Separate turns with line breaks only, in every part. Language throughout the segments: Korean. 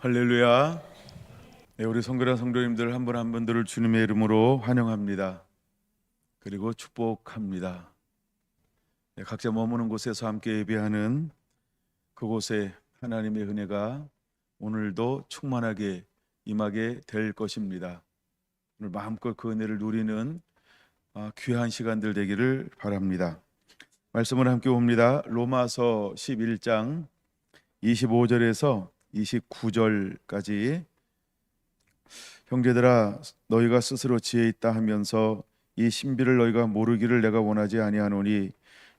할렐루야. 네, 우리 성결한 성도님들 한 분 한 분들을 주님의 이름으로 환영합니다. 그리고 축복합니다. 네, 각자 머무는 곳에서 함께 예배하는 그곳에 하나님의 은혜가 오늘도 충만하게 임하게 될 것입니다. 오늘 마음껏 그 은혜를 누리는 귀한 시간들 되기를 바랍니다. 말씀을 함께 봅니다. 로마서 11장 25절에서 29절까지 형제들아 너희가 스스로 지혜 있다 하면서 이 신비를 너희가 모르기를 내가 원하지 아니하노니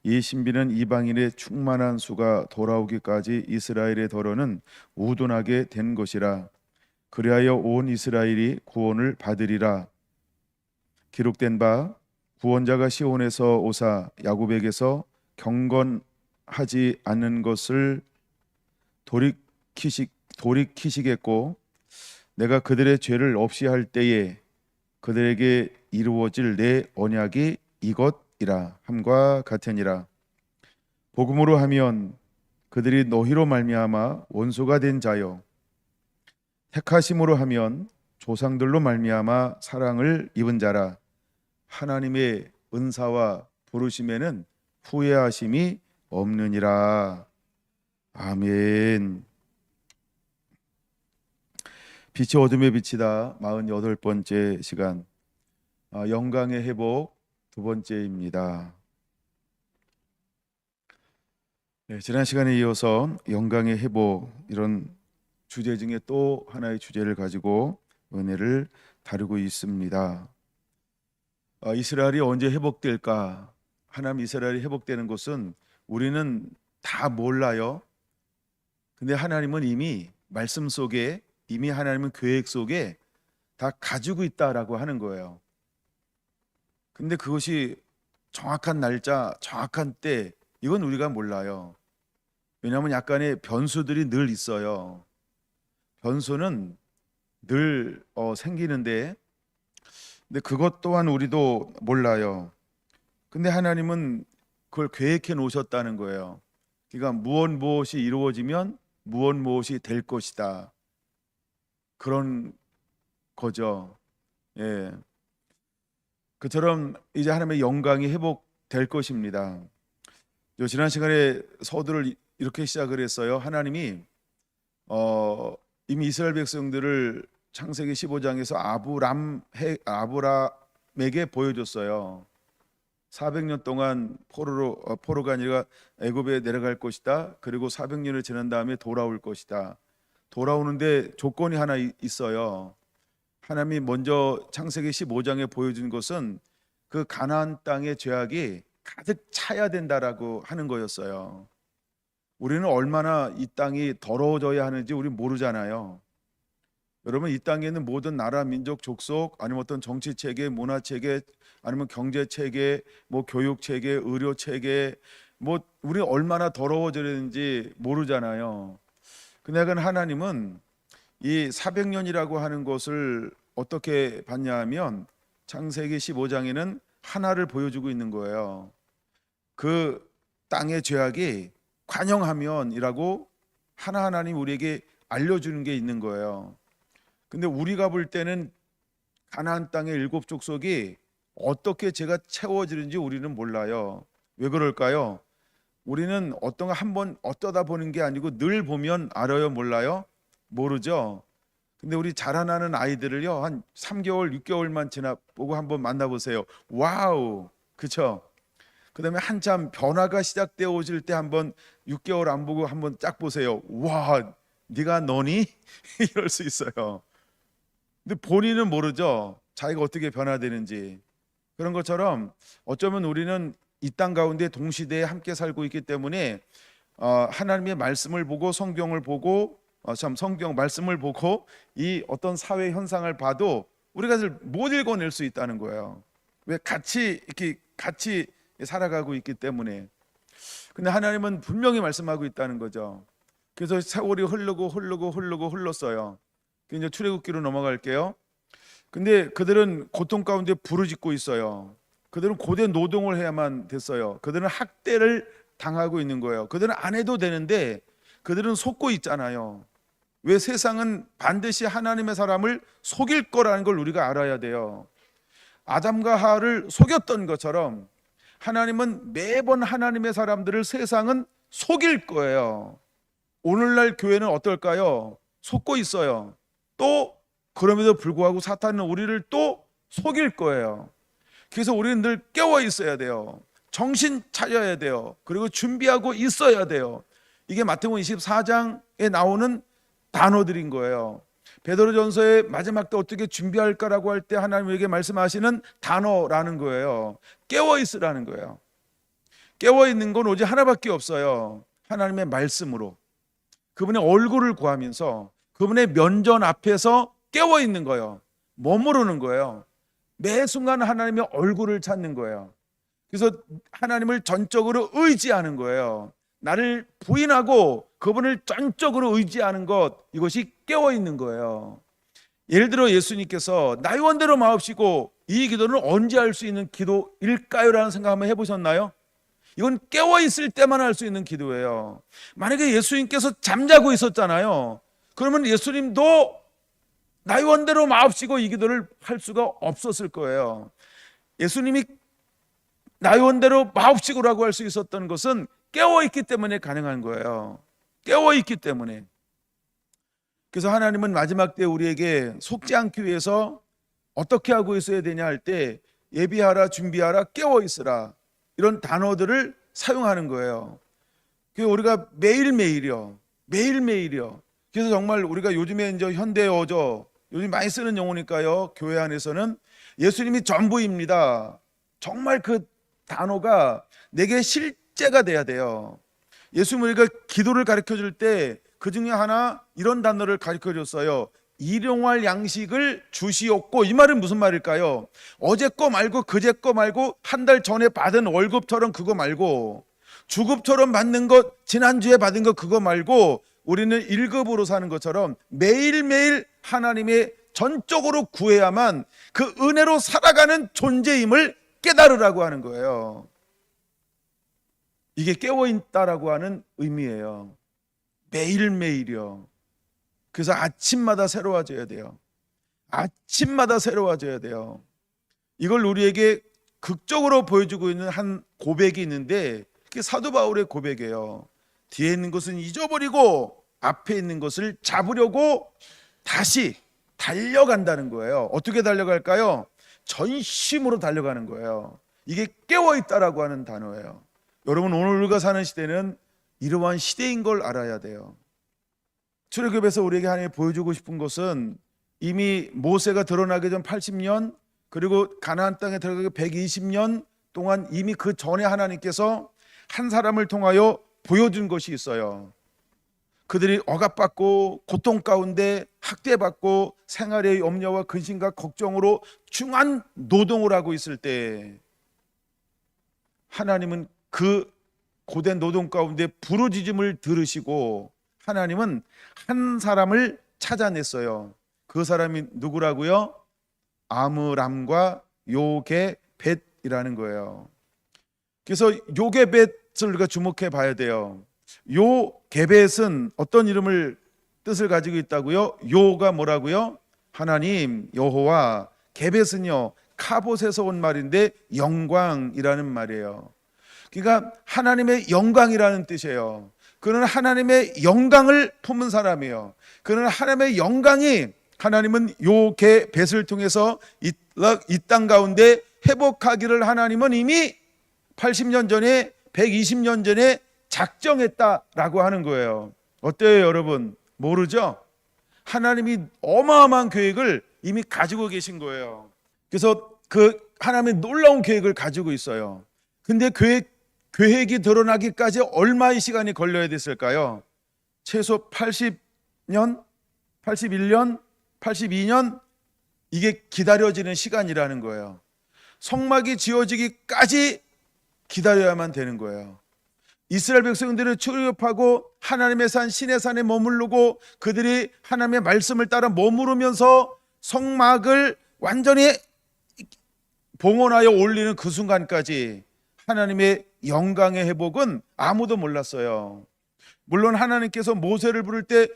이 신비는 이방인의 충만한 수가 돌아오기까지 이스라엘의 더러는 우둔하게 된 것이라. 그리하여 온 이스라엘이 구원을 받으리라. 기록된 바 구원자가 시온에서 오사 야곱에게서 경건하지 않는 것을 돌이키시겠고 내가 그들의 죄를 없이 할 때에 그들에게 이루어질 내 언약이 이것이라 함과 같으니라. 복음으로 하면 그들이 너희로 말미암아 원수가 된 자요 택하심으로 하면 조상들로 말미암아 사랑을 입은 자라. 하나님의 은사와 부르심에는 후회하심이 없느니라. 아멘. 빛이 어둠에 비치다 48번째 시간, 영광의 회복 두 번째입니다. 네, 지난 시간에 이어서 영광의 회복, 이런 주제 중에 또 하나의 주제를 가지고 은혜를 다루고 있습니다. 이스라엘이 언제 회복될까? 하나님 이스라엘이 회복되는 것은 우리는 다 몰라요. 근데 하나님은 이미 말씀 속에, 이미 하나님은 계획 속에 다 가지고 있다라고 하는 거예요. 근데 그것이 정확한 날짜, 정확한 때, 이건 우리가 몰라요. 왜냐하면 약간의 변수들이 늘 있어요. 변수는 늘 생기는데, 근데 그것 또한 우리도 몰라요. 근데 하나님은 그걸 계획해 놓으셨다는 거예요. 그러니까 무엇이 이루어지면 무엇이 될 것이다, 그런 거죠. 예. 그처럼 이제 하나님의 영광이 회복될 것입니다. 지난 시간에 서두를 이렇게 시작을 했어요. 하나님이 이미 이스라엘 백성들을 창세기 15장에서 아브람에게 보여줬어요. 400년 동안 포로가 아니라 애굽에 내려갈 것이다. 그리고 400년을 지난 다음에 돌아올 것이다. 돌아오는데 조건이 하나 있어요. 하나님이 먼저 창세기 15장에 보여준 것은 그 가나안 땅의 죄악이 가득 차야 된다라고 하는 거였어요. 우리는 얼마나 이 땅이 더러워져야 하는지 우리 모르잖아요. 여러분, 이 땅에 있는 모든 나라, 민족, 족속, 아니면 어떤 정치 체계, 문화 체계, 아니면 경제 체계, 뭐 교육 체계, 의료 체계, 뭐 우리 얼마나 더러워지는지 모르잖아요. 근데 하나님은 이 400년이라고 하는 것을 어떻게 봤냐 하면 창세기 15장에는 하나를 보여주고 있는 거예요. 그 땅의 죄악이 관영하면이라고 하나님 우리에게 알려주는 게 있는 거예요. 근데 우리가 볼 때는 가나안 땅의 7족속이 어떻게 죄가 채워지는지 우리는 몰라요. 왜 그럴까요? 우리는 어떤 거 한번 어떠다 보는 게 아니고 늘 보면 알아요, 몰라요? 모르죠. 근데 우리 자라나는 아이들을요, 한 3개월, 6개월만 지나보고 한번 만나보세요. 와우, 그쵸? 그 다음에 한참 변화가 시작되어 오실 때 한번 6개월 안 보고 한번 쫙 보세요. 와, 네가 너니? 이럴 수 있어요. 근데 본인은 모르죠. 자기가 어떻게 변화되는지. 그런 것처럼 어쩌면 우리는 이 땅 가운데 동시대에 함께 살고 있기 때문에 하나님의 말씀을 보고 성경을 보고 성경 말씀을 보고 이 어떤 사회 현상을 봐도 우리가 못 읽어낼 수 있다는 거예요. 왜? 이렇게 같이 살아가고 있기 때문에. 근데 하나님은 분명히 말씀하고 있다는 거죠. 그래서 세월이 흘렀어요. 이제 출애굽기로 넘어갈게요. 근데 그들은 고통 가운데 부르짖고 있어요. 그들은 고대 노동을 해야만 됐어요. 그들은 학대를 당하고 있는 거예요. 그들은 안 해도 되는데 그들은 속고 있잖아요. 왜 세상은 반드시 하나님의 사람을 속일 거라는 걸 우리가 알아야 돼요. 아담과 하와를 속였던 것처럼 하나님은 매번 하나님의 사람들을 세상은 속일 거예요. 오늘날 교회는 어떨까요? 속고 있어요. 또 그럼에도 불구하고 사탄은 우리를 또 속일 거예요. 그래서 우리는 늘 깨어 있어야 돼요. 정신 차려야 돼요. 그리고 준비하고 있어야 돼요. 이게 마태복음 24장에 나오는 단어들인 거예요. 베드로전서의 마지막 때 어떻게 준비할까라고 할 때 하나님에게 말씀하시는 단어라는 거예요. 깨어 있으라는 거예요. 깨어 있는 건 오직 하나밖에 없어요. 하나님의 말씀으로 그분의 얼굴을 구하면서 그분의 면전 앞에서 깨어 있는 거예요. 머무르는 거예요. 매 순간 하나님의 얼굴을 찾는 거예요. 그래서 하나님을 전적으로 의지하는 거예요. 나를 부인하고 그분을 전적으로 의지하는 것, 이것이 깨어 있는 거예요. 예를 들어 예수님께서 나의 원대로 마옵시고, 이 기도는 언제 할 수 있는 기도일까요? 라는 생각 한번 해보셨나요? 이건 깨어 있을 때만 할 수 있는 기도예요. 만약에 예수님께서 잠자고 있었잖아요. 그러면 예수님도 나의 원대로 마옵시고 이 기도를 할 수가 없었을 거예요. 예수님이 나의 원대로 마옵시고라고 할 수 있었던 것은 깨어있기 때문에 가능한 거예요. 깨어있기 때문에. 그래서 하나님은 마지막 때 우리에게 속지 않기 위해서 어떻게 하고 있어야 되냐 할 때 예비하라, 준비하라, 깨어있으라, 이런 단어들을 사용하는 거예요. 그래서 우리가 매일매일이요. 그래서 정말 우리가 요즘에 이제 현대어죠, 요즘 많이 쓰는 용어니까요. 교회 안에서는 예수님이 전부입니다. 정말 그 단어가 내게 실제가 돼야 돼요. 예수님 우리가 기도를 가르쳐 줄 때 그 중에 하나 이런 단어를 가르쳐 줬어요. 일용할 양식을 주시옵고. 이 말은 무슨 말일까요? 어제 거 말고 그제 거 말고 한 달 전에 받은 월급처럼 그거 말고, 주급처럼 받는 것, 지난주에 받은 것 그거 말고, 우리는 1급으로 사는 것처럼 매일매일 하나님의 전적으로 구해야만 그 은혜로 살아가는 존재임을 깨달으라고 하는 거예요. 이게 깨어있다라고 하는 의미예요. 매일매일이요. 그래서 아침마다 새로워져야 돼요. 아침마다 새로워져야 돼요. 이걸 우리에게 극적으로 보여주고 있는 한 고백이 있는데, 그게 사도 바울의 고백이에요. 뒤에 있는 것은 잊어버리고 앞에 있는 것을 잡으려고 다시 달려간다는 거예요. 어떻게 달려갈까요? 전심으로 달려가는 거예요. 이게 깨어있다라고 하는 단어예요. 여러분, 오늘 우리가 사는 시대는 이러한 시대인 걸 알아야 돼요. 출애굽에서 우리에게 하나님이 보여주고 싶은 것은 이미 모세가 드러나기 전 80년, 그리고 가나안 땅에 들어가기 120년 동안 이미 그 전에 하나님께서 한 사람을 통하여 보여준 것이 있어요. 그들이 억압받고 고통 가운데 학대받고 생활의 염려와 근심과 걱정으로 중한 노동을 하고 있을 때 하나님은 그 고된 노동 가운데 부르짖음을 들으시고 하나님은 한 사람을 찾아냈어요. 그 사람이 누구라고요? 아므람과 요게벳이라는 거예요. 그래서 요게벳을 우리가 주목해 봐야 돼요. 요게벳은 어떤 이름을 뜻을 가지고 있다고요? 요가 뭐라고요? 하나님, 여호와. 게벳은요, 카봇에서 온 말인데 영광이라는 말이에요. 그러니까 하나님의 영광이라는 뜻이에요. 그는 하나님의 영광을 품은 사람이에요. 그는 하나님의 영광이, 하나님은 요게벳을 통해서 이 땅 가운데 회복하기를 하나님은 이미 80년 전에 120년 전에 작정했다라고 하는 거예요. 어때요, 여러분? 모르죠? 하나님이 어마어마한 계획을 이미 가지고 계신 거예요. 그래서 그 하나님의 놀라운 계획을 가지고 있어요. 근데 계획이 드러나기까지 얼마의 시간이 걸려야 됐을까요? 최소 80년, 81년, 82년, 이게 기다려지는 시간이라는 거예요. 성막이 지어지기까지 기다려야만 되는 거예요. 이스라엘 백성들을 출애굽하고 하나님의 산 시내 산에 머무르고 그들이 하나님의 말씀을 따라 머무르면서 성막을 완전히 봉헌하여 올리는 그 순간까지 하나님의 영광의 회복은 아무도 몰랐어요. 물론 하나님께서 모세를 부를 때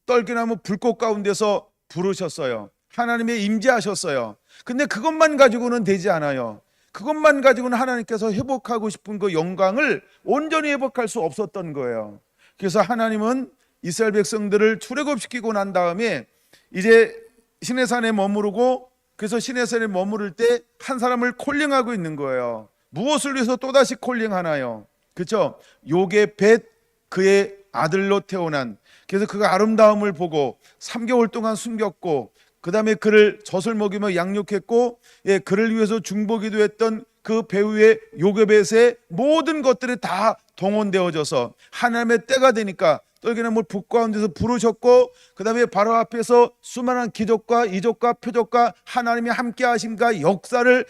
떨기나무 불꽃 가운데서 부르셨어요. 하나님의 임재하셨어요. 근데 그것만 가지고는 되지 않아요. 그것만 가지고는 하나님께서 회복하고 싶은 그 영광을 온전히 회복할 수 없었던 거예요. 그래서 하나님은 이스라엘 백성들을 출애굽시키고 난 다음에 이제 시내산에 머무르고, 그래서 시내산에 머무를 때 한 사람을 콜링하고 있는 거예요. 무엇을 위해서 또다시 콜링하나요? 그렇죠? 요게벳, 그의 아들로 태어난, 그래서 그가 아름다움을 보고 3개월 동안 숨겼고, 그 다음에 그를 젖을 먹이며 양육했고, 그를 위해서 중보기도 했던 그 배후의 요게벳의 모든 것들이 다 동원되어져서 하나님의 때가 되니까 떨기나무 북 가운데서 부르셨고, 그 다음에 바로 앞에서 수많은 기적과 이적과 표적과 하나님이 함께 하심과 역사를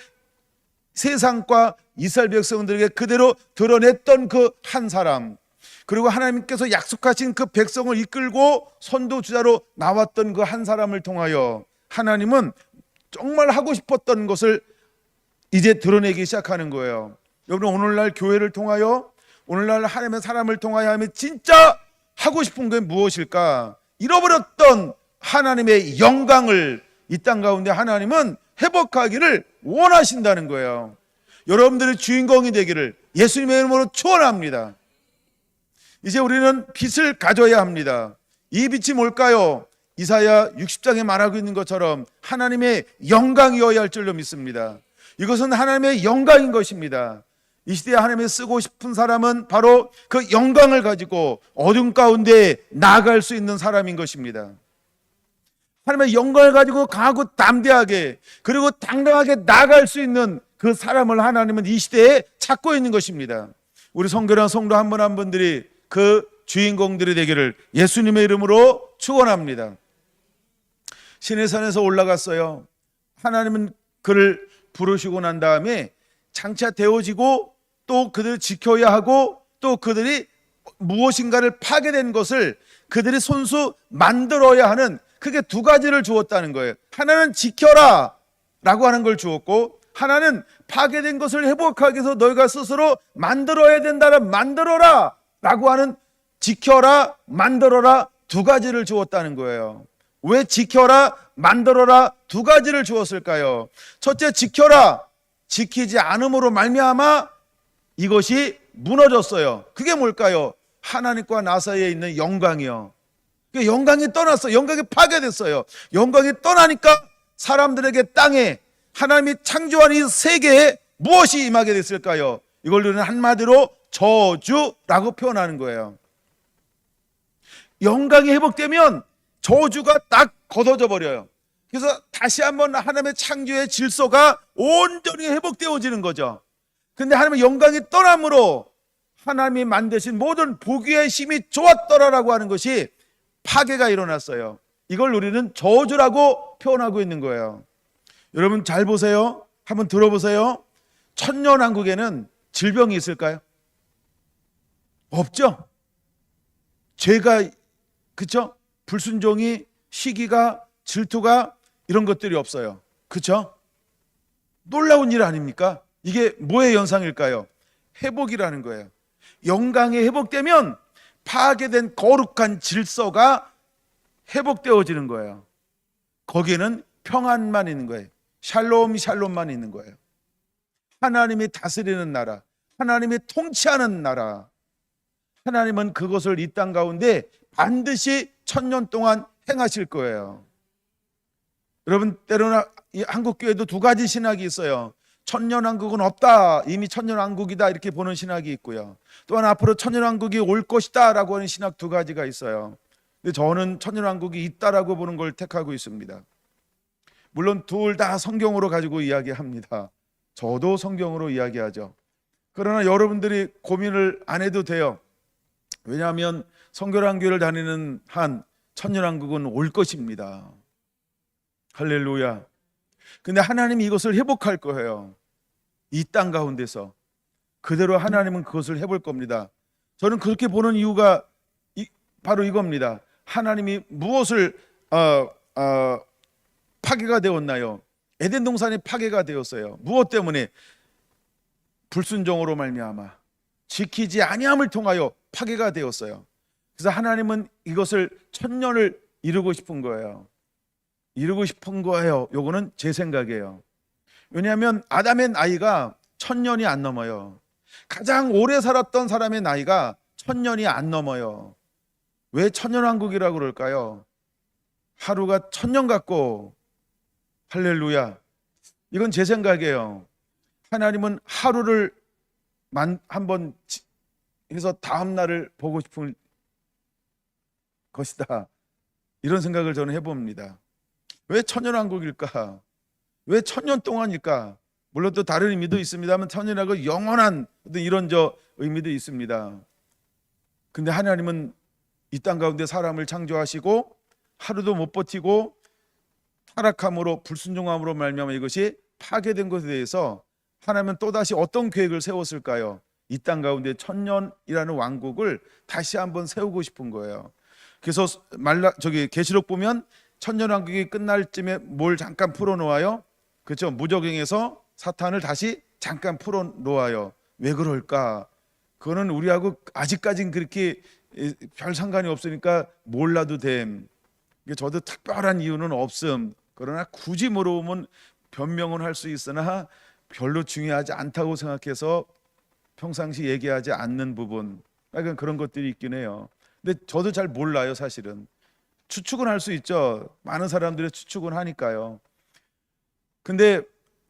세상과 이스라엘 백성들에게 그대로 드러냈던 그 한 사람, 그리고 하나님께서 약속하신 그 백성을 이끌고 선도주자로 나왔던 그 한 사람을 통하여 하나님은 정말 하고 싶었던 것을 이제 드러내기 시작하는 거예요. 여러분, 오늘날 교회를 통하여, 오늘날 하나님의 사람을 통하여 하면 진짜 하고 싶은 게 무엇일까? 잃어버렸던 하나님의 영광을 이 땅 가운데 하나님은 회복하기를 원하신다는 거예요. 여러분들의 주인공이 되기를 예수님의 이름으로 축원합니다. 이제 우리는 빛을 가져야 합니다. 이 빛이 뭘까요? 이사야 60장에 말하고 있는 것처럼 하나님의 영광이어야 할 줄로 믿습니다. 이것은 하나님의 영광인 것입니다. 이 시대에 하나님이 쓰고 싶은 사람은 바로 그 영광을 가지고 어둠 가운데 나아갈 수 있는 사람인 것입니다. 하나님의 영광을 가지고 강하고 담대하게, 그리고 당당하게 나아갈 수 있는 그 사람을 하나님은 이 시대에 찾고 있는 것입니다. 우리 성결한 성도 한 분 한 분들이 그 주인공들이 되기를 예수님의 이름으로 축원합니다. 시내산에서 올라갔어요. 하나님은 그를 부르시고 난 다음에 장차 되어지고, 또 그들을 지켜야 하고, 또 그들이 무엇인가를 파괴된 것을 그들이 손수 만들어야 하는, 그게 두 가지를 주었다는 거예요. 하나는 지켜라 라고 하는 걸 주었고, 하나는 파괴된 것을 회복하기 위해서 너희가 스스로 만들어야 된다는, 만들어라 라고 하는, 지켜라, 만들어라 두 가지를 주었다는 거예요. 왜 지켜라, 만들어라 두 가지를 주었을까요? 첫째, 지켜라. 지키지 않음으로 말미암아 이것이 무너졌어요. 그게 뭘까요? 하나님과 나 사이에 있는 영광이요. 영광이 떠났어요. 영광이 파괴됐어요. 영광이 떠나니까 사람들에게 땅에, 하나님이 창조한 이 세계에 무엇이 임하게 됐을까요? 이걸 우리는 한마디로 저주라고 표현하는 거예요. 영광이 회복되면 저주가 딱 걷어져 버려요. 그래서 다시 한번 하나님의 창조의 질서가 온전히 회복되어지는 거죠. 근데 하나님의 영광이 떠남으로 하나님이 만드신 모든 보기의 힘이 좋았더라라고 하는 것이 파괴가 일어났어요. 이걸 우리는 저주라고 표현하고 있는 거예요. 여러분 잘 보세요. 한번 들어보세요. 천년왕국에는 질병이 있을까요? 없죠. 죄가, 그렇죠? 불순종이, 시기가, 질투가, 이런 것들이 없어요. 그렇죠? 놀라운 일 아닙니까? 이게 뭐의 연상일까요? 회복이라는 거예요. 영광이 회복되면 파괴된 거룩한 질서가 회복되어지는 거예요. 거기에는 평안만 있는 거예요. 샬롬만 있는 거예요. 하나님이 다스리는 나라, 하나님이 통치하는 나라, 하나님은 그것을 이 땅 가운데 반드시 1000년 동안 행하실 거예요. 여러분, 때로는 한국교회도 두 가지 신학이 있어요. 천년왕국은 없다, 이미 천년왕국이다 이렇게 보는 신학이 있고요. 또한 앞으로 천년왕국이 올 것이다 라고 하는 신학 두 가지가 있어요. 근데 저는 천년왕국이 있다라고 보는 걸 택하고 있습니다. 물론 둘 다 성경으로 가지고 이야기합니다. 저도 성경으로 이야기하죠. 그러나 여러분들이 고민을 안 해도 돼요. 왜냐하면 성결한 교회를 다니는 한 천년왕국은 올 것입니다. 할렐루야. 근데 하나님이 이것을 회복할 거예요. 이 땅 가운데서 그대로 하나님은 그것을 해볼 겁니다. 저는 그렇게 보는 이유가 바로 이겁니다. 하나님이 무엇을 파괴가 되었나요? 에덴 동산이 파괴가 되었어요. 무엇 때문에? 불순종으로 말미암아, 지키지 아니함을 통하여 파괴가 되었어요. 그래서 하나님은 이것을 1000년을 이루고 싶은 거예요. 이루고 싶은 거예요. 요거는 제 생각이에요. 왜냐하면 아담의 나이가 1000년이 안 넘어요. 가장 오래 살았던 사람의 나이가 1000년이 안 넘어요. 왜 천년왕국이라고 그럴까요? 하루가 1000년 같고, 할렐루야. 이건 제 생각이에요. 하나님은 하루를 한번 해서 다음 날을 보고 싶은 것이다. 이런 생각을 저는 해봅니다. 왜 천년왕국일까? 왜 1000년 동안일까? 물론 또 다른 의미도 있습니다만 천년하고 영원한 어떤 이런 의미도 있습니다. 근데 하나님은 이 땅 가운데 사람을 창조하시고 하루도 못 버티고 타락함으로 불순종함으로 말미암아 이것이 파괴된 것에 대해서 하나님은 또다시 어떤 계획을 세웠을까요? 이 땅 가운데 1000년이라는 왕국을 다시 한번 세우고 싶은 거예요. 그래서 계시록 보면 1000년 왕국이 끝날 쯤에 뭘 잠깐 풀어 놓아요. 그렇죠? 무적행에서 사탄을 다시 잠깐 풀어 놓아요. 왜 그럴까? 그거는 우리하고 아직까지는 그렇게 별 상관이 없으니까 몰라도 됨. 저도 특별한 이유는 없음. 그러나 굳이 물어보면 변명은 할 수 있으나 별로 중요하지 않다고 생각해서 평상시 얘기하지 않는 부분, 약간 그런 것들이 있긴 해요. 근데 저도 잘 몰라요, 사실은. 추측은 할 수 있죠. 많은 사람들이 추측은 하니까요. 근데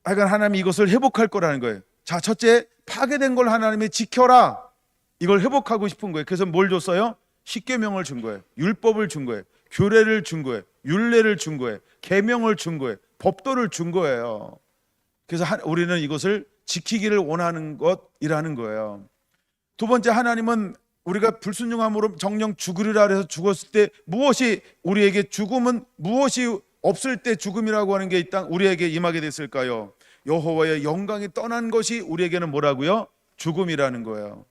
하여간 하나님이 이것을 회복할 거라는 거예요. 자, 첫째, 파괴된 걸 하나님이 지켜라. 이걸 회복하고 싶은 거예요. 그래서 뭘 줬어요? 십계명을 준 거예요. 율법을 준 거예요. 규례를 준 거예요. 율례를 준 거예요. 계명을 준 거예요. 법도를 준 거예요. 그래서 우리는 이것을 지키기를 원하는 것이라는 거예요. 두 번째, 하나님은 우리가 불순종함으로 정령 죽으리라 해서 죽었을 때 무엇이 우리에게 죽음은 무엇이 없을 때 죽음이라고 하는 게 이 땅 우리에게 임하게 됐을까요? 여호와의 영광이 떠난 것이 우리에게는 뭐라고요? 죽음이라는 거예요.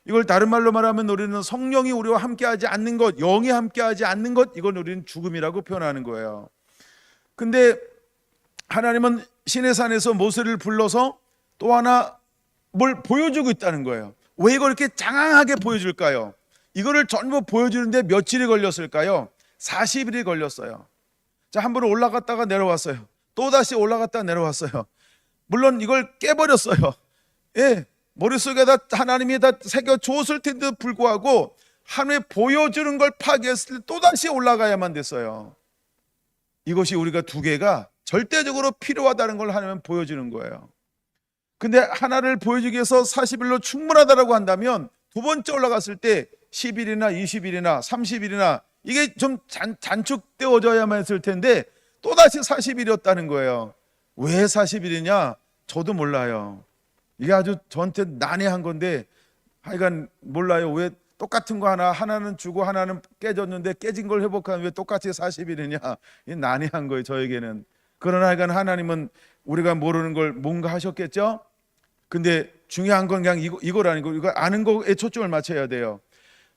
이걸 다른 말로 말하면 우리는 성령이 우리와 함께하지 않는 것, 영이 함께하지 않는 것, 이걸 우리는 죽음이라고 표현하는 거예요. 근데 하나님은 시내산에서 모세를 불러서 또 하나 뭘 보여주고 있다는 거예요. 왜 이걸 이렇게 장황하게 보여줄까요? 이거를 전부 보여주는데 며칠이 걸렸을까요? 40일이 걸렸어요. 자, 한 번 올라갔다가 내려왔어요. 또 다시 올라갔다가 내려왔어요. 물론 이걸 깨버렸어요. 예, 머릿속에다 하나님이 다 새겨 줬을 텐데도 불구하고 하나님이 보여주는 걸 파괴했을 때 또 다시 올라가야만 됐어요. 이것이 우리가 두 개가 절대적으로 필요하다는 걸 하나님은 보여주는 거예요. 근데 하나를 보여주기 위해서 40일로 충분하다고 한다면 두 번째 올라갔을 때 10일이나 20일이나 30일이나 이게 좀 단축되어져야만 했을 텐데 또다시 40일이었다는 거예요. 왜 40일이냐? 저도 몰라요. 이게 아주 저한테 난해한 건데 하여간 몰라요. 왜 똑같은 거 하나는 주고 하나는 깨졌는데 깨진 걸 회복하면 왜 똑같이 40일이냐? 이게 난해한 거예요, 저에게는. 그러나 하여간 하나님은 우리가 모르는 걸 뭔가 하셨겠죠? 근데 중요한 건 그냥 이거라는 이거 아는 거에 초점을 맞춰야 돼요.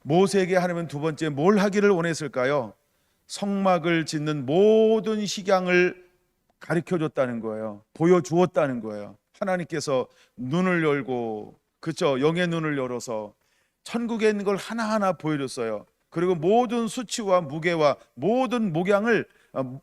모세에게 하나님은 두 번째 뭘 하기를 원했을까요? 성막을 짓는 모든 식양을 가르쳐 줬다는 거예요. 보여주었다는 거예요. 하나님께서 눈을 열고, 그렇죠? 영의 눈을 열어서 천국에 있는 걸 하나하나 보여줬어요. 그리고 모든 수치와 무게와 모든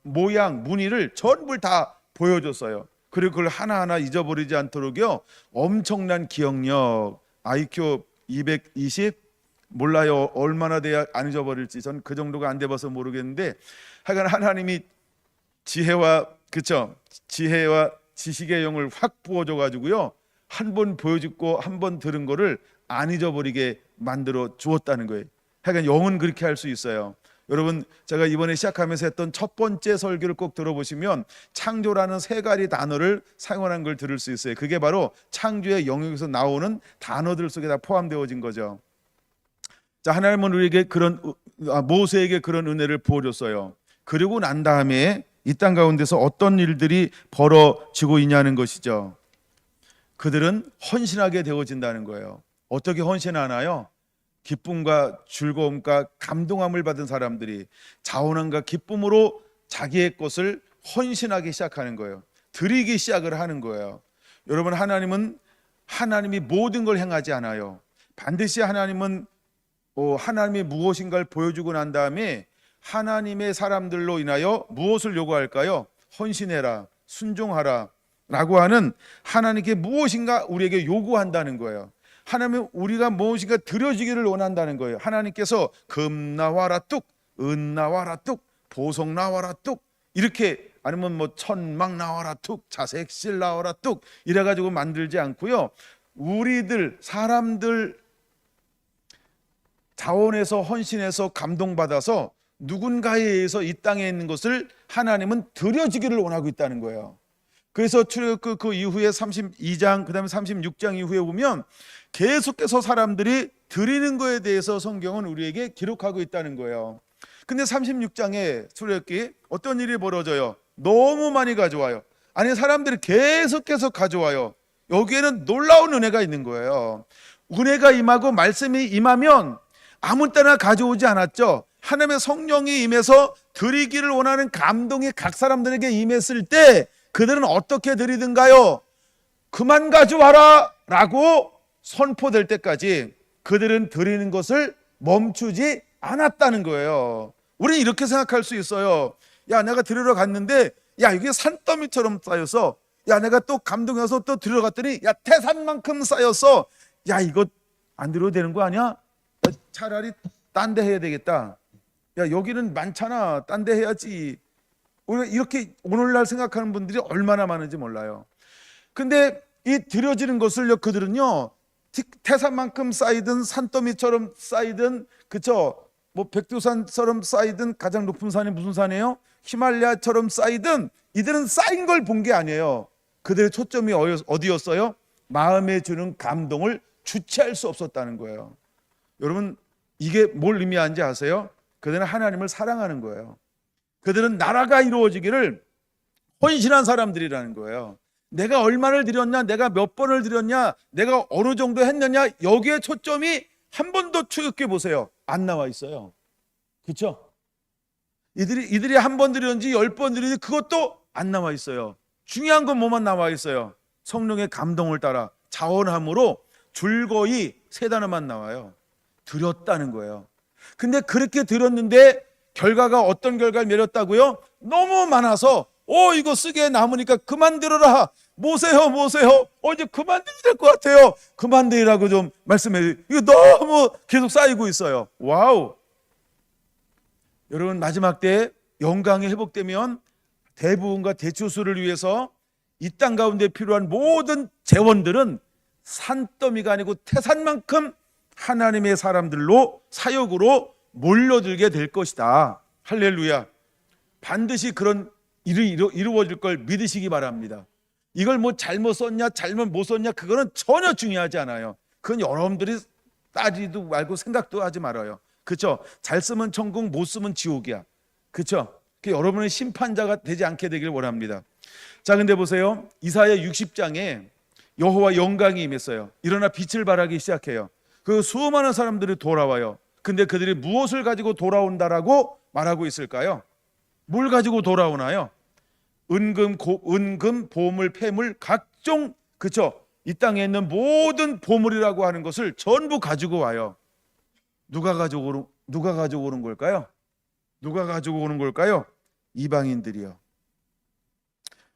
모양, 무늬를 전부 다 보여줬어요. 그리고 그걸 하나하나 잊어버리지 않도록요, 엄청난 기억력, IQ 220 몰라요. 얼마나 돼야 안 잊어버릴지. 전 그 정도가 안 돼봐서 모르겠는데 하여간 하나님이 지혜와, 그쵸, 지혜와 지식의 영을 확 부어줘 가지고요, 한 번 보여주고 한 번 들은 거를 안 잊어버리게 만들어 주었다는 거예요. 하여간 영은 그렇게 할 수 있어요. 여러분, 제가 이번에 시작하면서 했던 첫 번째 설교를 꼭 들어보시면 창조라는 세 가지 단어를 사용한 걸 들을 수 있어요. 그게 바로 창조의 영역에서 나오는 단어들 속에 다 포함되어진 거죠. 자, 하나님은 우리에게 모세에게 그런 은혜를 부어줬어요. 그리고 난 다음에 이 땅 가운데서 어떤 일들이 벌어지고 있냐는 것이죠. 그들은 헌신하게 되어진다는 거예요. 어떻게 헌신하나요? 기쁨과 즐거움과 감동함을 받은 사람들이 자원함과 기쁨으로 자기의 것을 헌신하기 시작하는 거예요. 드리기 시작을 하는 거예요. 여러분, 하나님이 모든 걸 행하지 않아요. 반드시 하나님이 무엇인가를 보여주고 난 다음에 하나님의 사람들로 인하여 무엇을 요구할까요? 헌신해라, 순종하라 라고 하는 하나님께 무엇인가 우리에게 요구한다는 거예요. 하나님은 우리가 무엇인가 드려지기를 원한다는 거예요. 하나님께서 금 나와라 뚝, 은 나와라 뚝, 보석 나와라 뚝, 이렇게, 아니면 뭐 천막 나와라 뚝, 자색실 나와라 뚝 이래가지고 만들지 않고요, 우리들 사람들 자원에서 헌신해서 감동받아서 누군가에 의해서 이 땅에 있는 것을 하나님은 드려지기를 원하고 있다는 거예요. 그래서 출애굽 그 이후에 32장 그다음에 36장 이후에 보면 계속해서 사람들이 드리는 거에 대해서 성경은 우리에게 기록하고 있다는 거예요. 근데 36장에 출애굽기 어떤 일이 벌어져요? 너무 많이 가져와요. 아니, 사람들이 계속해서 가져와요. 여기에는 놀라운 은혜가 있는 거예요. 은혜가 임하고 말씀이 임하면 아무 때나 가져오지 않았죠. 하나님의 성령이 임해서 드리기를 원하는 감동이 각 사람들에게 임했을 때 그들은 어떻게 드리든가요? 그만 가져와라 라고 선포될 때까지 그들은 드리는 것을 멈추지 않았다는 거예요. 우리는 이렇게 생각할 수 있어요. 야, 내가 드리러 갔는데 야, 이게 산더미처럼 쌓여서, 야, 내가 또 감동해서 또 드리러 갔더니 야, 태산만큼 쌓였어. 야, 이거 안 드려도 되는 거 아니야? 차라리 딴 데 해야 되겠다. 야, 여기는 많잖아, 딴 데 해야지. 우리가 이렇게 오늘날 생각하는 분들이 얼마나 많은지 몰라요. 근데 이 드려지는 것을요, 그들은요, 태산만큼 쌓이든 산더미처럼 쌓이든, 그쵸, 뭐 백두산처럼 쌓이든, 가장 높은 산이 무슨 산이에요? 히말라야처럼 쌓이든, 이들은 쌓인 걸 본 게 아니에요. 그들의 초점이 어디였어요? 마음에 주는 감동을 주체할 수 없었다는 거예요. 여러분, 이게 뭘 의미하는지 아세요? 그들은 하나님을 사랑하는 거예요. 그들은 나라가 이루어지기를 헌신한 사람들이라는 거예요. 내가 얼마를 드렸냐, 내가 몇 번을 드렸냐, 내가 어느 정도 했느냐, 여기에 초점이 한 번도 추격해 보세요. 안 나와 있어요. 그렇죠? 이들이 한 번 드렸는지 10번 드렸는지 그것도 안 나와 있어요. 중요한 건 뭐만 나와 있어요? 성령의 감동을 따라 자원함으로 줄거이 세 단어만 나와요. 드렸다는 거예요. 근데 그렇게 드렸는데 결과가 어떤 결과를 맺었다고요? 너무 많아서 이거 쓰기에 남으니까 그만 드려라. 모세요. 이제 그만 드려야 될 것 같아요. 그만 드리라고 좀 말씀해. 이거 너무 계속 쌓이고 있어요. 와우. 여러분, 마지막 때 영광이 회복되면 대부분과 대추수를 위해서 이 땅 가운데 필요한 모든 재원들은 산더미가 아니고 태산만큼 하나님의 사람들로 사역으로 몰려들게 될 것이다. 할렐루야. 반드시 그런 일이 이루어질 걸 믿으시기 바랍니다. 이걸 뭐 잘못 썼냐 잘못 못 썼냐 그거는 전혀 중요하지 않아요. 그건 여러분들이 따지도 말고 생각도 하지 말아요. 그렇죠? 잘 쓰면 천국, 못 쓰면 지옥이야. 그렇죠? 여러분의 심판자가 되지 않게 되길 원합니다. 자, 근데 보세요. 이사야 60장에 여호와 영광이 임했어요. 일어나 빛을 발하기 시작해요. 그 수많은 사람들이 돌아와요. 근데 그들이 무엇을 가지고 돌아온다라고 말하고 있을까요? 뭘 가지고 돌아오나요? 은금, 보물, 폐물, 각종, 그쵸? 이 땅에 있는 모든 보물이라고 하는 것을 전부 가지고 와요. 누가 가지고 오는 걸까요? 누가 가지고 오는 걸까요? 이방인들이요.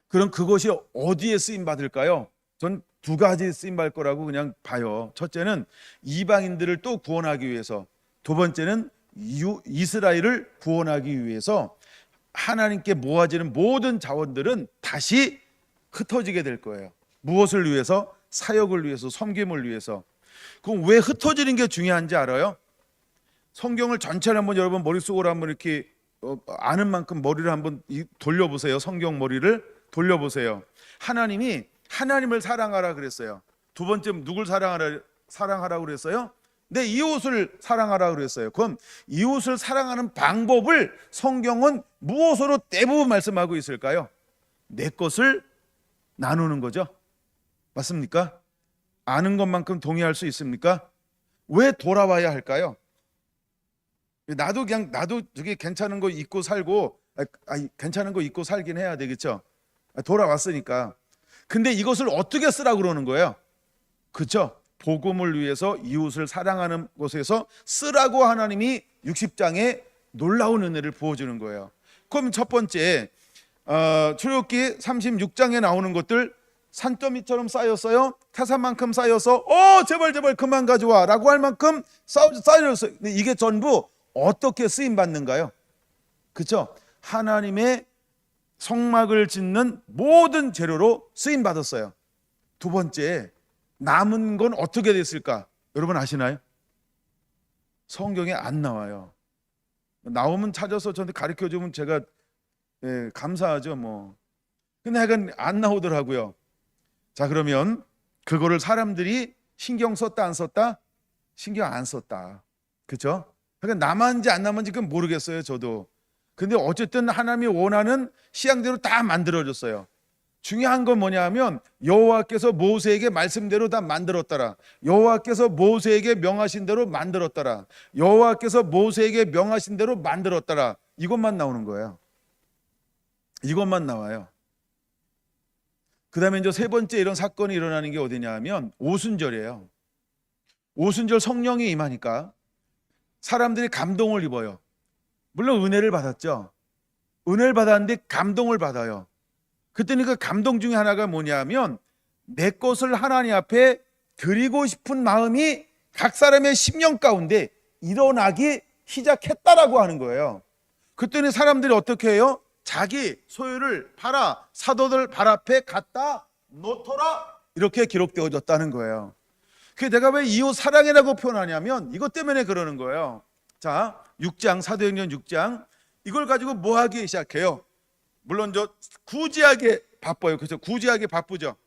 그럼 그것이 어디에 쓰임 받을까요? 전 두 가지 쓰임 받을 거라고 그냥 봐요. 첫째는 이방인들을 또 구원하기 위해서, 두 번째는 이스라엘을 구원하기 위해서 하나님께 모아지는 모든 자원들은 다시 흩어지게 될 거예요. 무엇을 위해서? 사역을 위해서, 섬김을 위해서. 그럼 왜 흩어지는 게 중요한지 알아요? 성경을 전체를 한번 여러분 머릿속으로 한번 이렇게 아는 만큼 머리를 한번 돌려보세요. 성경 머리를 돌려보세요. 하나님이 하나님을 사랑하라 그랬어요. 두 번째 누굴 사랑하라고 그랬어요? 내 이웃을 사랑하라 그랬어요. 그럼 이웃을 사랑하는 방법을 성경은 무엇으로 대부분 말씀하고 있을까요? 내 것을 나누는 거죠. 맞습니까? 아는 것만큼 동의할 수 있습니까? 왜 돌아와야 할까요? 나도 저게 괜찮은 거 입고 살고, 괜찮은 거 입고 살긴 해야 되겠죠. 돌아왔으니까. 근데 이것을 어떻게 쓰라고 그러는 거예요? 그렇죠? 복음을 위해서 이웃을 사랑하는 곳에서 쓰라고 하나님이 60장에 놀라운 은혜를 부어주는 거예요. 그럼 첫 번째 출애굽기 36장에 나오는 것들 산더미처럼 쌓였어요. 태산만큼 쌓여서 제발 그만 가져와 라고 할 만큼 쌓였어요. 근데 이게 전부 어떻게 쓰임 받는가요? 그렇죠? 하나님의 성막을 짓는 모든 재료로 쓰임 받았어요. 두 번째, 남은 건 어떻게 됐을까? 여러분 아시나요? 성경에 안 나와요. 나오면 찾아서 저한테 가르쳐 주면 제가 감사하죠 뭐. 근데 하여간 안 나오더라고요. 자, 그러면 그거를 사람들이 신경 썼다 안 썼다? 신경 안 썼다. 그렇죠? 그러니까 남았는지 안 남았는지 그건 모르겠어요 저도. 근데 어쨌든 하나님이 원하는 시향대로 다 만들어졌어요. 중요한 건 뭐냐 하면 여호와께서 모세에게 말씀대로 다 만들었더라. 여호와께서 모세에게 명하신 대로 만들었더라. 여호와께서 모세에게 명하신 대로 만들었더라. 이것만 나오는 거예요. 이것만 나와요. 그 다음에 이제 세 번째 이런 사건이 일어나는 게 어디냐 하면 오순절이에요. 오순절 성령이 임하니까 사람들이 감동을 입어요. 물론 은혜를 받았죠. 은혜를 받았는데 감동을 받아요. 그때는 그 감동 중에 하나가 뭐냐면 내 것을 하나님 앞에 드리고 싶은 마음이 각 사람의 심령 가운데 일어나기 시작했다라고 하는 거예요. 그때는 사람들이 어떻게 해요? 자기 소유를 팔아 사도들 발 앞에 갖다 놓더라 이렇게 기록되어졌다는 거예요. 그게 내가 왜 이웃 사랑이라고 표현하냐면 이것 때문에 그러는 거예요. 자, 6장 사도행전 6장 이걸 가지고 뭐 하기 시작해요? 물론 저 구제하게 바빠요. 그래서 구제하게 바쁘죠.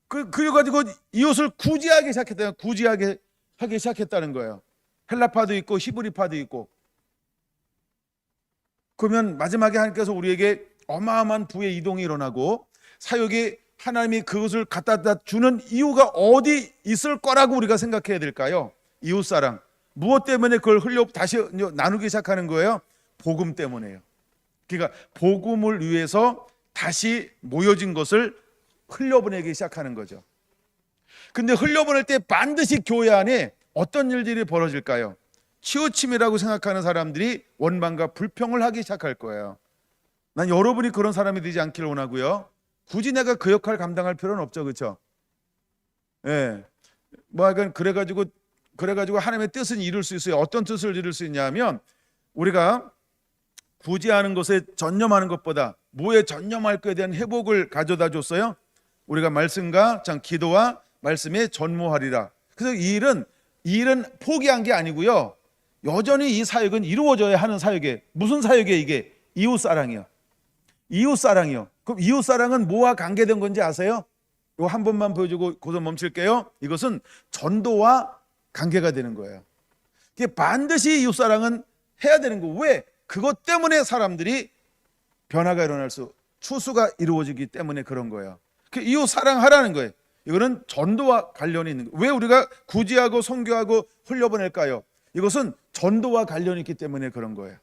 그래가지고 이웃을 구제하기 시작했다는 구제하게 하기 시작했다는 거예요. 헬라파도 있고 히브리파도 있고. 그러면 마지막에 하나님께서 우리에게 어마어마한 부의 이동이 일어나고 사역이 하나님이 그것을 갖다 주는 이유가 어디 있을 거라고 우리가 생각해야 될까요? 이웃사랑. 무엇 때문에 그걸 다시 나누기 시작하는 거예요? 복음 때문에요. 그러니까 복음을 위해서 다시 모여진 것을 흘려보내기 시작하는 거죠. 근데 흘려보낼 때 반드시 교회 안에 어떤 일들이 벌어질까요? 치우침이라고 생각하는 사람들이 원망과 불평을 하기 시작할 거예요. 난 여러분이 그런 사람이 되지 않기를 원하고요. 굳이 내가 그 역할 감당할 필요는 없죠, 그렇죠? 예. 뭐 하여간 그래가지고 하나님의 뜻은 이룰 수 있어요. 어떤 뜻을 이룰 수 있냐면 우리가 구제하는 것에 전념하는 것보다 뭐에 전념할 것에 대한 회복을 가져다 줬어요. 우리가 말씀과 기도와 말씀에 전무하리라. 그래서 이 일은 포기한 게 아니고요. 여전히 이 사역은 이루어져야 하는 사역이에요. 무슨 사역이에요 이게? 이웃사랑이요. 이웃사랑이요. 그럼 이웃사랑은 뭐와 관계된 건지 아세요? 이거 한 번만 보여주고 거기서 멈출게요. 이것은 전도와 관계가 되는 거예요. 이게 반드시 이웃사랑은 해야 되는 거. 왜? 그것 때문에 사람들이 변화가 일어날 추수가 이루어지기 때문에 그런 거예요. 이웃 사랑하라는 거예요. 이거는 전도와 관련이 있는 거예요. 왜 우리가 구제하고 선교하고 흘려보낼까요? 이것은 전도와 관련이 있기 때문에 그런 거예요.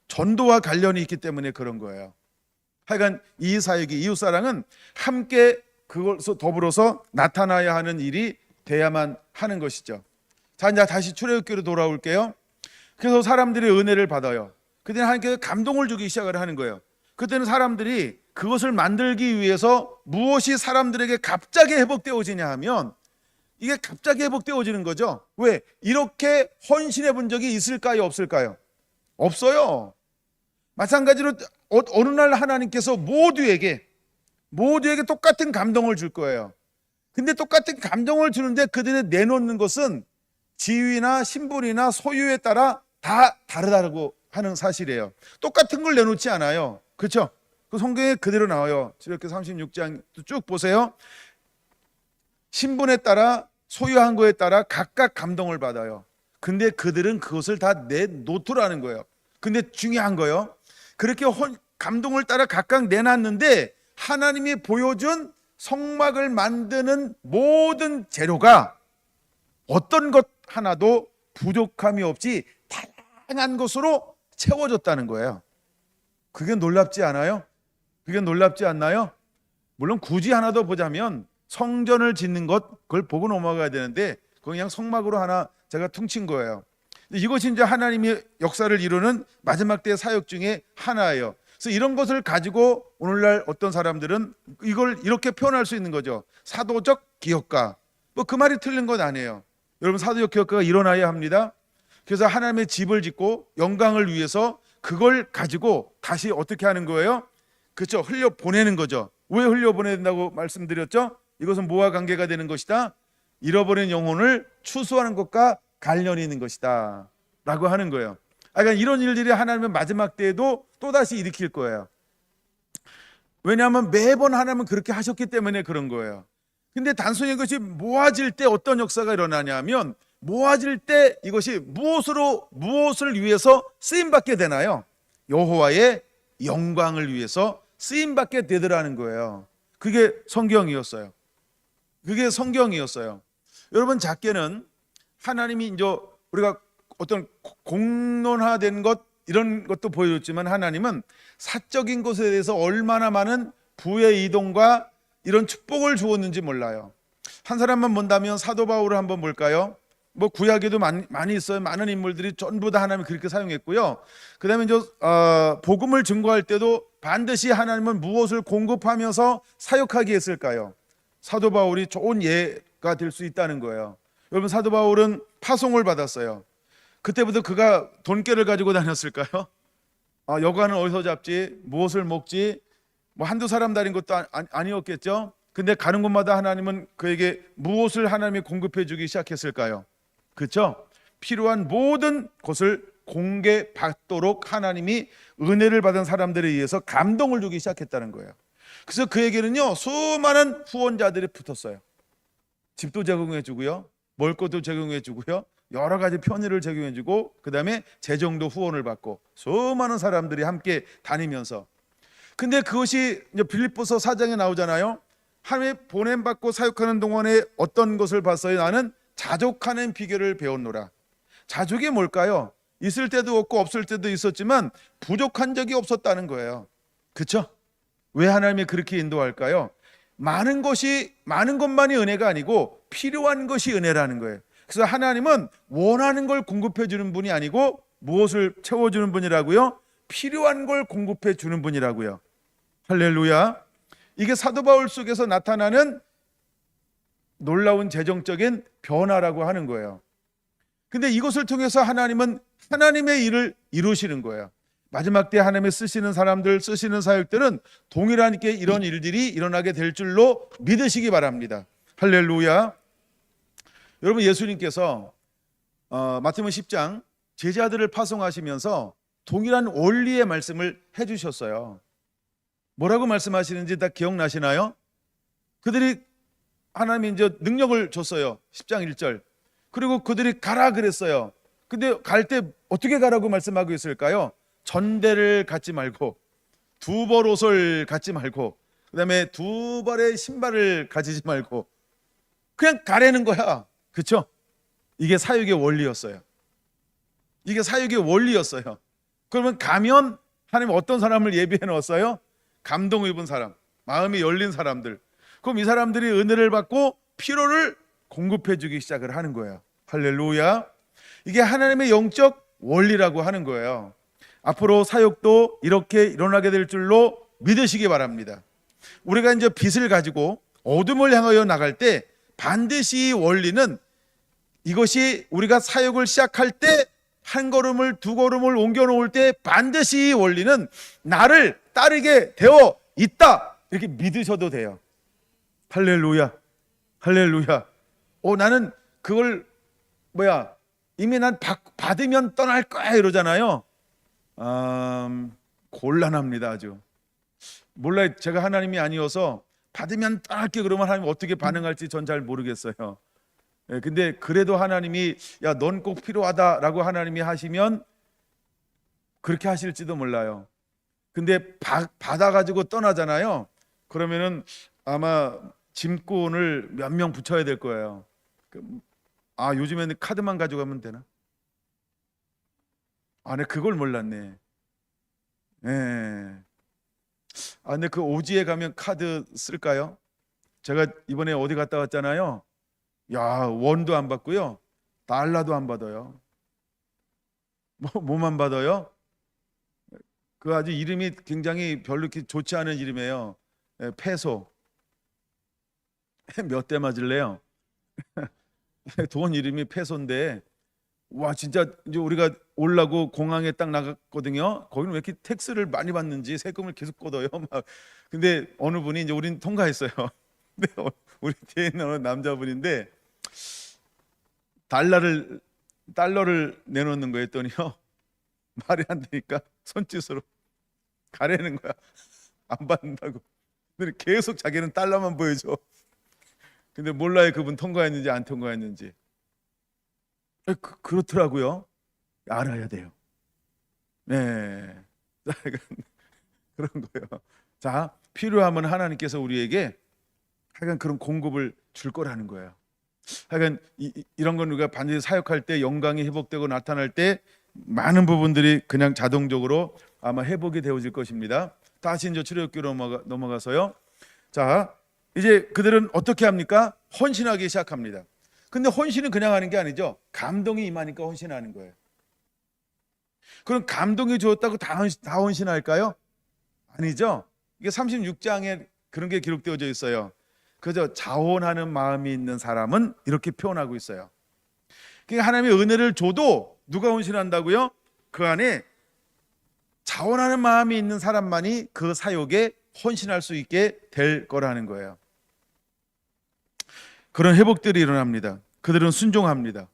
전도와 관련이 있기 때문에 그런 거예요. 하여간 이 사역이 이웃 사랑은 함께 그것을 더불어서 나타나야 하는 일이 돼야만 하는 것이죠. 자, 이제 다시 출애굽기로 돌아올게요. 그래서 사람들이 은혜를 받아요. 그때는 하나님께서 감동을 주기 시작을 하는 거예요. 그때는 사람들이 그것을 만들기 위해서 무엇이 사람들에게 갑자기 회복되어지냐 하면 이게 갑자기 회복되어지는 거죠. 왜? 이렇게 헌신해 본 적이 있을까요? 없을까요? 없어요. 마찬가지로 어느 날 하나님께서 모두에게 똑같은 감동을 줄 거예요. 근데 똑같은 감동을 주는데 그들이 내놓는 것은 지위나 신분이나 소유에 따라 다 다르다고 하는 사실이에요. 똑같은 걸 내놓지 않아요. 그렇죠? 그 성경에 그대로 나와요. 이렇게 36장 쭉 보세요. 신분에 따라 소유한 거에 따라 각각 감동을 받아요. 근데 그들은 그것을 다 내놓더라는 거예요. 근데 중요한 거요. 그렇게 감동을 따라 각각 내놨는데 하나님이 보여준 성막을 만드는 모든 재료가 어떤 것 하나도 부족함이 없이 다양한 것으로 채워졌다는 거예요. 그게 놀랍지 않아요? 그게 놀랍지 않나요? 물론 굳이 하나 더 보자면 성전을 짓는 것 그걸 보고 넘어가야 되는데 그거 그냥 성막으로 하나 제가 퉁친 거예요. 이것이 이제 하나님이 역사를 이루는 마지막 때의 사역 중에 하나예요. 그래서 이런 것을 가지고 오늘날 어떤 사람들은 이걸 이렇게 표현할 수 있는 거죠. 사도적 기업가. 뭐 그 말이 틀린 건 아니에요. 여러분, 사도적 기업가가 일어나야 합니다. 그래서 하나님의 집을 짓고 영광을 위해서 그걸 가지고 다시 어떻게 하는 거예요? 그렇죠. 흘려 보내는 거죠. 왜 흘려 보내야 된다고 말씀드렸죠? 이것은 뭐와 관계가 되는 것이다? 잃어버린 영혼을 추수하는 것과 관련이 있는 것이다 라고 하는 거예요. 그러니까 이런 일들이 하나님의 마지막 때에도 또다시 일으킬 거예요. 왜냐하면 매번 하나님은 그렇게 하셨기 때문에 그런 거예요. 근데 단순히 이것이 모아질 때 어떤 역사가 일어나냐면, 모아질 때 이것이 무엇을 위해서 쓰임받게 되나요? 여호와의 영광을 위해서 쓰임받게 되더라는 거예요. 그게 성경이었어요. 여러분, 작게는 하나님이 이제 우리가 어떤 공론화된 것 이런 것도 보여줬지만, 하나님은 사적인 것에 대해서 얼마나 많은 부의 이동과 이런 축복을 주었는지 몰라요. 한 사람만 본다면 사도 바울을 한번 볼까요? 뭐 구약에도 많이 있어요. 많은 인물들이 전부 다 하나님이 그렇게 사용했고요. 그 다음에 이제 복음을 증거할 때도 반드시 하나님은 무엇을 공급하면서 사역하게 했을까요? 사도 바울이 좋은 예가 될 수 있다는 거예요. 여러분, 사도 바울은 파송을 받았어요. 그때부터 그가 돈깨를 가지고 다녔을까요? 여관은 어디서 잡지? 무엇을 먹지? 뭐 한두 사람 다닌 것도 아니었겠죠. 근데 가는 곳마다 하나님은 그에게 무엇을 하나님이 공급해 주기 시작했을까요? 그렇죠? 필요한 모든 것을 공개받도록 하나님이 은혜를 받은 사람들에 의해서 감동을 주기 시작했다는 거예요. 그래서 그에게는요, 수많은 후원자들이 붙었어요. 집도 제공해 주고요, 먹을 것도 제공해 주고요, 여러 가지 편의를 제공해 주고, 그 다음에 재정도 후원을 받고, 수많은 사람들이 함께 다니면서. 근데 그것이 이제 빌립보서 4장에 나오잖아요. 하나님의 보냄받고 사역하는 동안에 어떤 것을 봤어요? 나는 자족하는 비결을 배웠노라. 자족이 뭘까요? 있을 때도 없고 없을 때도 있었지만 부족한 적이 없었다는 거예요. 그렇죠? 왜 하나님이 그렇게 인도할까요? 많은 것만이 은혜가 아니고 필요한 것이 은혜라는 거예요. 그래서 하나님은 원하는 걸 공급해 주는 분이 아니고 무엇을 채워주는 분이라고요? 필요한 걸 공급해 주는 분이라고요. 할렐루야. 이게 사도 바울 속에서 나타나는 놀라운 재정적인 변화라고 하는 거예요. 근데 이것을 통해서 하나님은 하나님의 일을 이루시는 거예요. 마지막 때 하나님의 쓰시는 사람들, 쓰시는 사역들은 동일하게 이런 일들이 일어나게 될 줄로 믿으시기 바랍니다. 할렐루야. 여러분, 예수님께서 마태복음 10장 제자들을 파송하시면서 동일한 원리의 말씀을 해주셨어요. 뭐라고 말씀하시는지 다 기억나시나요? 그들이 하나님이 이제 능력을 줬어요. 10장 1절. 그리고 그들이 가라 그랬어요. 근데 갈 때 어떻게 가라고 말씀하고 있을까요? 전대를 갖지 말고, 두 벌 옷을 갖지 말고, 그 다음에 두 벌의 신발을 가지지 말고 그냥 가라는 거야. 그렇죠? 이게 사역의 원리였어요. 그러면 가면 하나님 어떤 사람을 예비해 놓았어요? 감동 입은 사람, 마음이 열린 사람들. 그럼 이 사람들이 은혜를 받고 필요를 공급해 주기 시작을 하는 거예요. 할렐루야. 이게 하나님의 영적 원리라고 하는 거예요. 앞으로 사역도 이렇게 일어나게 될 줄로 믿으시기 바랍니다. 우리가 이제 빛을 가지고 어둠을 향하여 나갈 때 반드시 이 원리는, 이것이 우리가 사역을 시작할 때 한 걸음을 두 걸음을 옮겨 놓을 때 반드시 이 원리는 나를 따르게 되어 있다, 이렇게 믿으셔도 돼요. 할렐루야. 나는 그걸 이미 난 받으면 떠날 거야 이러잖아요. 곤란합니다. 아주 몰라요. 제가 하나님이 아니어서 받으면 떠날게 그러면 하나님 어떻게 반응할지 전 잘 모르겠어요. 근데 그래도 하나님이 야, 넌 꼭 필요하다라고 하나님이 하시면 그렇게 하실지도 몰라요. 근데 받아가지고 떠나잖아요. 그러면은 짐꾼을 몇 명 붙여야 될 거예요. 요즘에는 카드만 가져가면 되나? 네, 그걸 몰랐네. 근데 그 오지에 가면 카드 쓸까요? 제가 이번에 어디 갔다 왔잖아요. 원도 안 받고요, 달러도 안 받아요. 뭐만 받아요? 그 아주 이름이 굉장히 별로 이렇게 좋지 않은 이름이에요. 패소. 몇 대 맞을래요? 돈 이름이 패소인데, 와 진짜 이제 우리가 올라고 공항에 딱 나갔거든요. 거기는 왜 이렇게 텍스를 많이 받는지 세금을 계속 걷어요. 막 근데 어느 분이 이제 우린 통과했어요. 근데 우리 뒤에 있는 어느 남자분인데 달러를 내놓는 거 했더니요. 말이 안 되니까 손짓으로 가래는 거야. 안 받는다고. 근데 계속 자기는 달러만 보여줘. 근데 몰라요 그분 통과했는지 안 통과했는지. 그렇더라고요. 알아야 돼요. 네. 그런 거예요. 자, 필요하면 하나님께서 우리에게 하여간 그런 공급을 줄 거라는 거예요. 하여간 이런 건 우리가 반드시 사역할 때 영광이 회복되고 나타날 때 많은 부분들이 그냥 자동적으로 아마 회복이 되어질 것입니다. 다시 이제 출애굽기로 넘어가서요. 자, 이제 그들은 어떻게 합니까? 헌신하기 시작합니다. 근데 헌신은 그냥 하는 게 아니죠. 감동이 임하니까 헌신하는 거예요. 그럼 감동이 주었다고 다 헌신할까요? 아니죠. 이게 36장에 그런 게 기록되어져 있어요. 그저 자원하는 마음이 있는 사람은 이렇게 표현하고 있어요. 그러니까 하나님의 은혜를 줘도 누가 헌신한다고요? 그 안에 자원하는 마음이 있는 사람만이 그 사역에 헌신할 수 있게 될 거라는 거예요. 그런 회복들이 일어납니다. 그들은 순종합니다.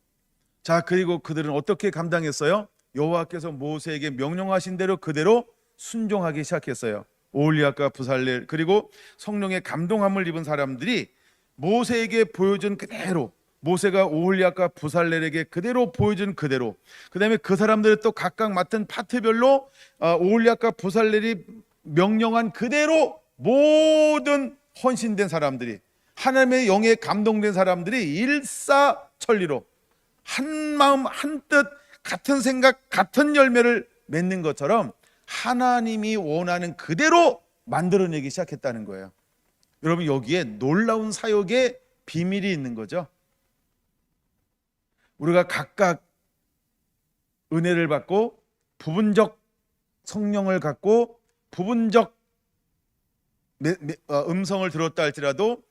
자, 그리고 그들은 어떻게 감당했어요? 여호와께서 모세에게 명령하신 대로 그대로 순종하기 시작했어요. 오홀리압과 부살렐 그리고 성령의 감동함을 입은 사람들이 모세에게 보여준 그대로, 모세가 오홀리압과 부살렐에게 그대로 보여준 그대로, 그 다음에 그 사람들이 또 각각 맡은 파트별로 오홀리압과 부살렐이 명령한 그대로 모든 헌신된 사람들이, 하나님의 영에 감동된 사람들이 일사천리로 한 마음 한 뜻 같은 생각 같은 열매를 맺는 것처럼 하나님이 원하는 그대로 만들어내기 시작했다는 거예요. 여러분, 여기에 놀라운 사역의 비밀이 있는 거죠. 우리가 각각 은혜를 받고 부분적 성령을 갖고 부분적 음성을 들었다 할지라도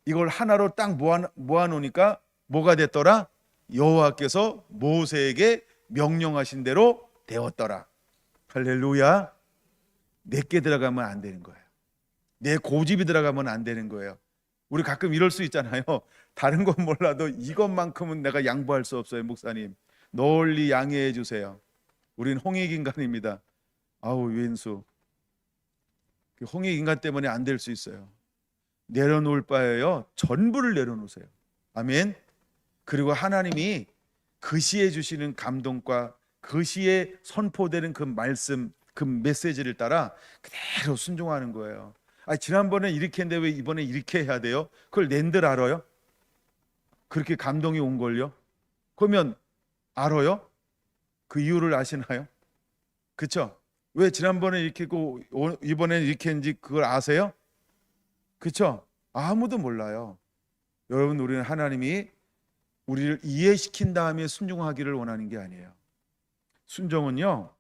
이걸 하나로 딱 모아놓으니까 뭐가 됐더라? 여호와께서 모세에게 명령하신 대로 되었더라. 할렐루야. 내게 들어가면 안 되는 거예요. 내 고집이 들어가면 안 되는 거예요. 우리 가끔 이럴 수 있잖아요. 다른 건 몰라도 이것만큼은 내가 양보할 수 없어요. 목사님 널리 양해해 주세요. 우린 홍익인간입니다. 아우 왼수 홍익인간 때문에 안 될 수 있어요. 내려놓을 바에요 전부를 내려놓으세요. 아멘. 그리고 하나님이 그 시에 주시는 감동과 그 시에 선포되는 그 말씀, 그 메시지를 따라 그대로 순종하는 거예요. 지난번에 이렇게 했는데 왜 이번에 이렇게 해야 돼요? 그걸 낸들 알아요? 그렇게 감동이 온 걸요? 그러면 알아요? 그 이유를 아시나요? 그렇죠? 왜 지난번에 이렇게 했고 이번에는 이렇게 했는지 그걸 아세요? 그렇죠? 아무도 몰라요. 여러분, 우리는 하나님이 우리를 이해시킨 다음에 순종하기를 원하는 게 아니에요. 순종은요,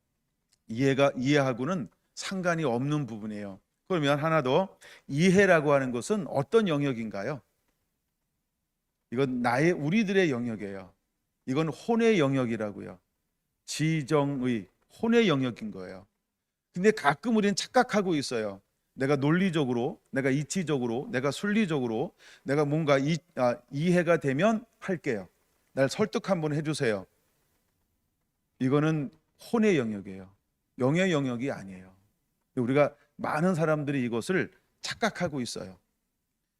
이해하고는 상관이 없는 부분이에요. 그러면 하나 더, 이해라고 하는 것은 어떤 영역인가요? 이건 우리들의 영역이에요. 이건 혼의 영역이라고요. 지정의 혼의 영역인 거예요. 근데 가끔 우리는 착각하고 있어요. 내가 논리적으로, 내가 이치적으로, 내가 순리적으로 내가 뭔가 이해가 되면 할게요. 날 설득 한번 해주세요. 이거는 혼의 영역이에요. 영의 영역이 아니에요. 우리가 많은 사람들이 이것을 착각하고 있어요.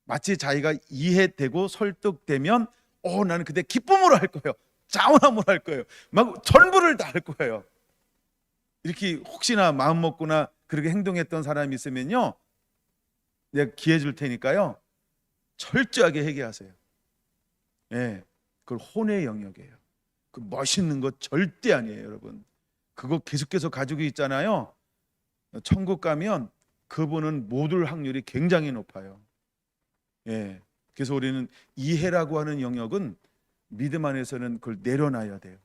마치 자기가 이해되고 설득되면 나는 그때 기쁨으로 할 거예요. 자원함으로 할 거예요. 막 전부를 다 할 거예요. 이렇게 혹시나 마음 먹거나 그렇게 행동했던 사람이 있으면요, 내가 기회 줄 테니까요 철저하게 회개하세요. 예, 그걸 혼의 영역이에요. 그 멋있는 거 절대 아니에요. 여러분, 그거 계속해서 가지고 있잖아요. 천국 가면 그분은 못 올 확률이 굉장히 높아요. 예, 그래서 우리는 이해라고 하는 영역은 믿음 안에서는 그걸 내려놔야 돼요.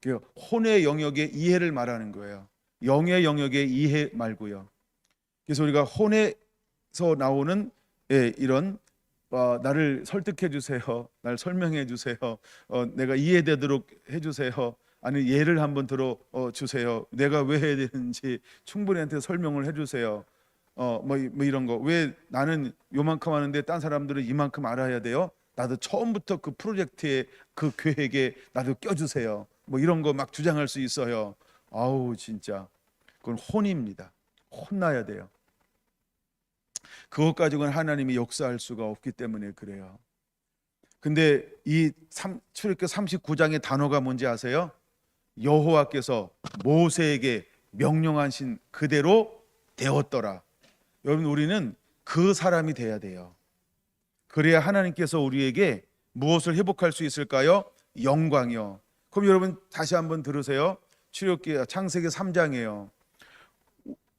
그 혼의 영역의 이해를 말하는 거예요. 영의 영역의 이해 말고요. 그래서 우리가 혼에서 나오는 이런 나를 설득해 주세요, 나를 설명해 주세요, 내가 이해되도록 해 주세요, 아니 예를 한번 들어 주세요, 내가 왜 해야 되는지 충분히 한테 설명을 해 주세요. 뭐 이런 거, 왜 나는 요만큼 하는데 딴 사람들은 이만큼 알아야 돼요? 나도 처음부터 그 프로젝트에 그 계획에 나도 껴주세요. 뭐 이런 거 막 주장할 수 있어요. 아우 진짜 그건 혼입니다. 혼나야 돼요. 그것 가지고는 하나님이 역사할 수가 없기 때문에 그래요. 근데 이 출애굽기 39장의 단어가 뭔지 아세요? 여호와께서 모세에게 명령하신 그대로 되었더라. 여러분, 우리는 그 사람이 돼야 돼요. 그래야 하나님께서 우리에게 무엇을 회복할 수 있을까요? 영광이요. 그럼 여러분 다시 한번 들으세요. 출애굽기 창세기 3장이에요.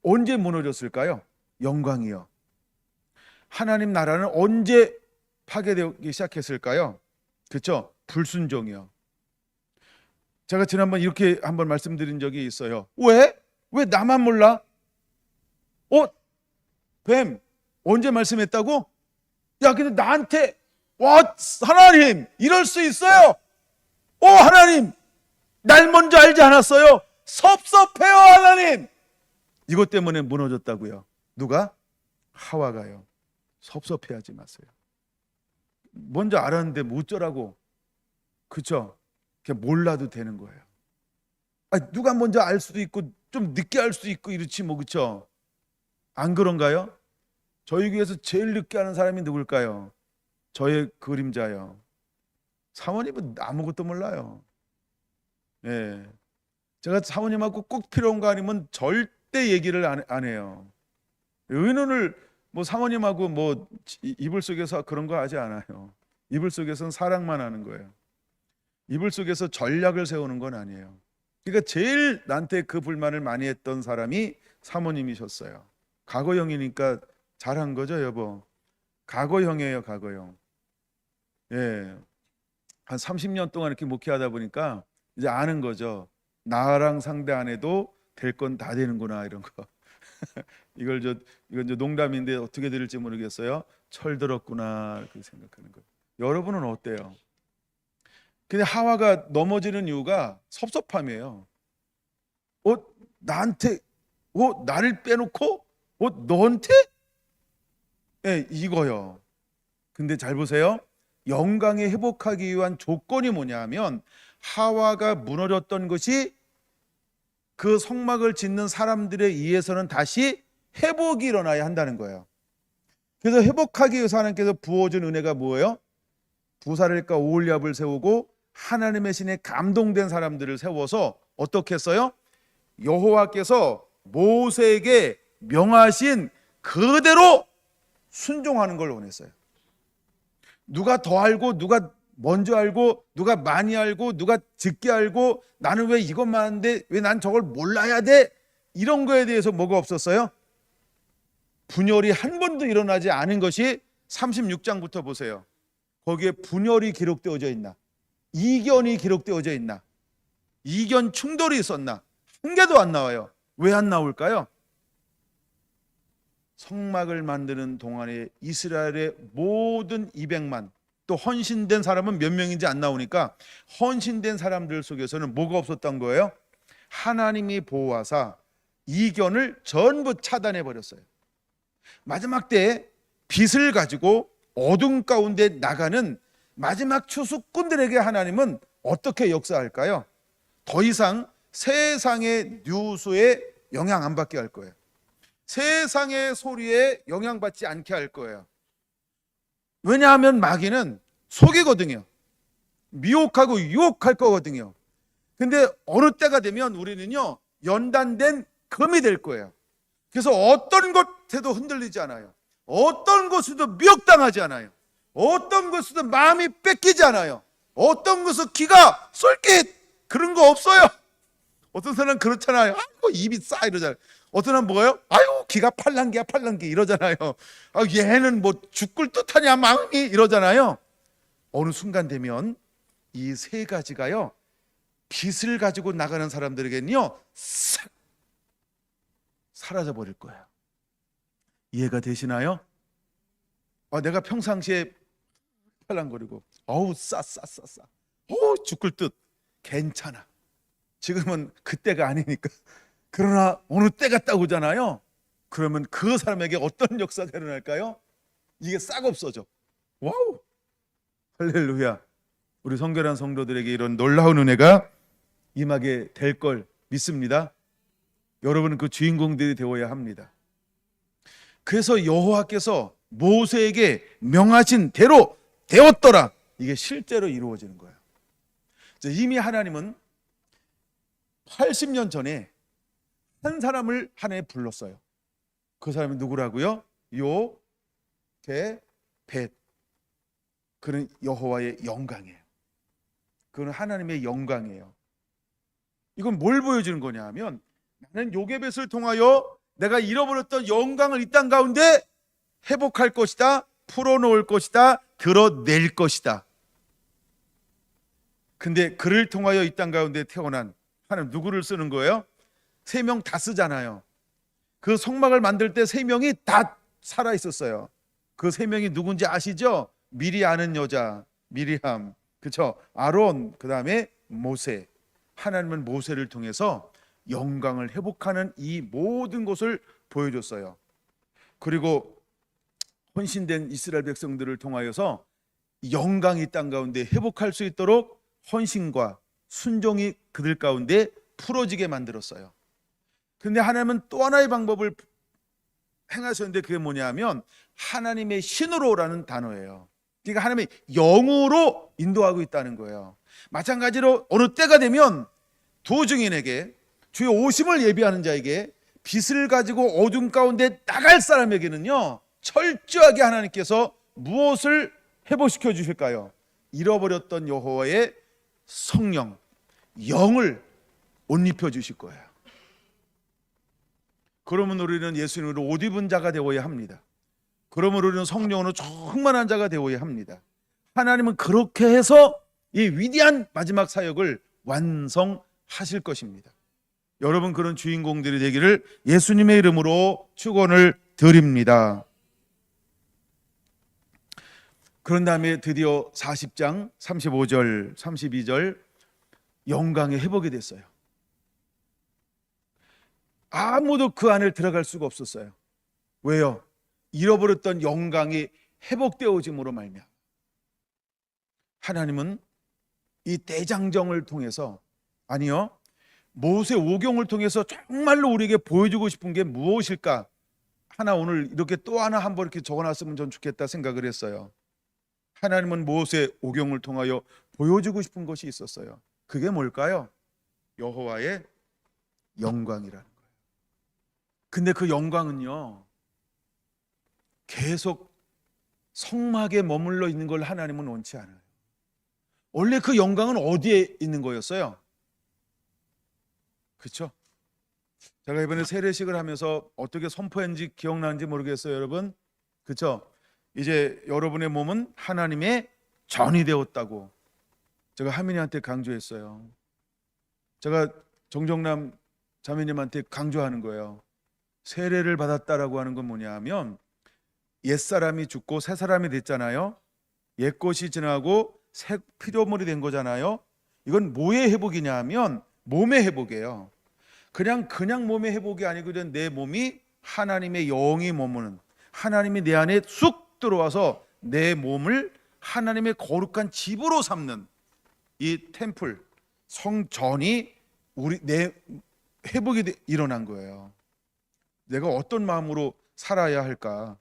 언제 무너졌을까요? 영광이요. 하나님 나라는 언제 파괴되기 시작했을까요? 그렇죠? 불순종이요. 제가 지난번 이렇게 한번 말씀드린 적이 있어요. 왜? 왜 나만 몰라? 뱀 언제 말씀했다고? 야, 근데 나한테 하나님 이럴 수 있어요? 하나님 날 먼저 알지 않았어요? 섭섭해요 하나님. 이것 때문에 무너졌다고요. 누가? 하와가요. 섭섭해하지 마세요. 먼저 알았는데 뭐 어쩌라고. 그렇죠? 그냥 몰라도 되는 거예요. 누가 먼저 알 수도 있고 좀 늦게 알 수도 있고 이렇지 뭐. 그렇죠? 안 그런가요? 저희 교회에서 제일 늦게 하는 사람이 누굴까요? 저의 그림자요. 사모님은 아무것도 몰라요. 예. 제가 사모님하고 꼭 필요한 거 아니면 절대 얘기를 안 해요. 의논을 뭐 사모님하고 뭐 이불 속에서 그런 거 하지 않아요. 이불 속에서는 사랑만 하는 거예요. 이불 속에서 전략을 세우는 건 아니에요. 그러니까 제일 나한테 그 불만을 많이 했던 사람이 사모님이셨어요. 과거형이니까 잘한 거죠, 여보. 과거형이에요, 과거형. 예. 한 30년 동안 이렇게 목회하다 보니까 이제 아는 거죠. 나랑 상대 안 해도 될 건 다 되는구나, 이런 거. 이건 이제 농담인데 어떻게 들을지 모르겠어요. 철들었구나 이렇게 생각하는 거예요. 여러분은 어때요? 근데 하와가 넘어지는 이유가 섭섭함이에요. 나한테 나를 빼놓고 너한테? 이거요. 근데 잘 보세요. 영광에 회복하기 위한 조건이 뭐냐면 하와가 무너졌던 것이 그 성막을 짓는 사람들에 의해서는 다시 회복이 일어나야 한다는 거예요. 그래서 회복하기 위해서 하나님께서 부어준 은혜가 뭐예요? 부사렐과 오홀리압을 세우고 하나님의 신에 감동된 사람들을 세워서 어떻게 했어요? 여호와께서 모세에게 명하신 그대로 순종하는 걸 원했어요. 누가 더 알고 누가 먼저 알고 누가 많이 알고 누가 적게 알고 나는 왜 이것만 하는데 왜 난 저걸 몰라야 돼? 이런 거에 대해서 뭐가 없었어요? 분열이 한 번도 일어나지 않은 것이 36장부터 보세요. 거기에 분열이 기록되어져 있나? 이견이 기록되어져 있나? 이견 충돌이 있었나? 한 개도 안 나와요. 왜 안 나올까요? 성막을 만드는 동안에 이스라엘의 모든 200만 또 헌신된 사람은 몇 명인지 안 나오니까 헌신된 사람들 속에서는 뭐가 없었던 거예요? 하나님이 보호하사 이견을 전부 차단해 버렸어요. 마지막 때에 빛을 가지고 어둠 가운데 나가는 마지막 추수꾼들에게 하나님은 어떻게 역사할까요? 더 이상 세상의 뉴스에 영향 안 받게 할 거예요. 세상의 소리에 영향받지 않게 할 거예요. 왜냐하면 마귀는 속이거든요. 미혹하고 유혹할 거거든요. 근데 어느 때가 되면 우리는요 연단된 금이 될 거예요. 그래서 어떤 것에도 흔들리지 않아요. 어떤 것에도 미혹당하지 않아요. 어떤 것에도 마음이 뺏기지 않아요. 어떤 것에도 기가 쏠깃 그런 거 없어요. 어떤 사람은 그렇잖아요. 아이고 입이 싸 이러잖아요. 어떤 사람은 뭐예요? 아이고 기가 팔랑기야 팔랑기 이러잖아요. 얘는 뭐 죽을 듯하냐 마음이 이러잖아요. 어느 순간 되면 이 세 가지가요 빛을 가지고 나가는 사람들에게는요 싹 사라져 버릴 거예요. 이해가 되시나요? 내가 평상시에 팔랑거리고 싸 죽을 듯 괜찮아. 지금은 그때가 아니니까. 그러나 어느 때가 딱 오잖아요. 그러면 그 사람에게 어떤 역사가 일어날까요? 이게 싹 없어져. 와우, 할렐루야. 우리 성결한 성도들에게 이런 놀라운 은혜가 임하게 될 걸 믿습니다. 여러분은 그 주인공들이 되어야 합니다. 그래서 여호와께서 모세에게 명하신 대로 되었더라. 이게 실제로 이루어지는 거예요. 이미 하나님은 80년 전에 한 사람을 하나님에 불렀어요. 그 사람이 누구라고요? 요게벳. 그는 여호와의 영광이에요. 그는 하나님의 영광이에요. 이건 뭘 보여주는 거냐 하면, 나는 요게벳을 통하여 내가 잃어버렸던 영광을 이 땅 가운데 회복할 것이다, 풀어놓을 것이다, 드러낼 것이다. 근데 그를 통하여 이 땅 가운데 태어난 하나님, 누구를 쓰는 거예요? 3명 다 쓰잖아요. 그 성막을 만들 때 3명이 다 살아 있었어요. 그 3명이 누군지 아시죠? 미리 아는 여자 미리암, 그렇죠? 아론, 그 다음에 모세. 하나님은 모세를 통해서 영광을 회복하는 이 모든 것을 보여줬어요. 그리고 헌신된 이스라엘 백성들을 통하여서 영광이 땅 가운데 회복할 수 있도록 헌신과 순종이 그들 가운데 풀어지게 만들었어요. 근데 하나님은 또 하나의 방법을 행하셨는데, 그게 뭐냐면 하나님의 신으로라는 단어예요. 그러니까 하나님의 영으로 인도하고 있다는 거예요. 마찬가지로 어느 때가 되면 두 증인에게, 주의 오심을 예비하는 자에게, 빛을 가지고 어둠 가운데 나갈 사람에게는요 철저하게 하나님께서 무엇을 회복시켜 주실까요? 잃어버렸던 여호와의 성령, 영을 옷 입혀 주실 거예요. 그러면 우리는 예수님으로 옷 입은 자가 되어야 합니다. 그러면 우리는 성령으로 충만한 자가 되어야 합니다. 하나님은 그렇게 해서 이 위대한 마지막 사역을 완성하실 것입니다. 여러분, 그런 주인공들이 되기를 예수님의 이름으로 축원을 드립니다. 그런 다음에 드디어 40장 35절 32절 영광의 회복이 됐어요. 아무도 그 안에 들어갈 수가 없었어요. 왜요? 잃어버렸던 영광이 회복되어짐으로 말미암아. 하나님은 이 대장정을 통해서, 아니요, 모세 오경을 통해서 정말로 우리에게 보여주고 싶은 게 무엇일까? 하나 오늘 이렇게 또 하나 한번 이렇게 적어놨으면 전 좋겠다 생각을 했어요. 하나님은 모세 오경을 통하여 보여주고 싶은 것이 있었어요. 그게 뭘까요? 여호와의 영광이라는 거예요. 근데 그 영광은요 계속 성막에 머물러 있는 걸 하나님은 원치 않아요. 원래 그 영광은 어디에 있는 거였어요? 그렇죠? 제가 이번에 세례식을 하면서 어떻게 선포했는지 기억나는지 모르겠어요, 여러분. 그렇죠? 이제 여러분의 몸은 하나님의 전이 되었다고 제가 하민이한테 강조했어요. 제가 정정남 자매님한테 강조하는 거예요. 세례를 받았다라고 하는 건 뭐냐 하면, 옛사람이 죽고 새 사람이 됐잖아요. 옛것이 지나고 새 피조물이 된 거잖아요. 이건 뭐의 회복이냐 하면 몸의 회복이에요. 그냥 몸의 회복이 아니고 내 몸이 하나님의 영이 머무는, 하나님이 내 안에 쑥 들어와서 내 몸을 하나님의 거룩한 집으로 삼는 이 템플, 성전이 내 회복이 일어난 거예요. 내가 어떤 마음으로 살아야 할까?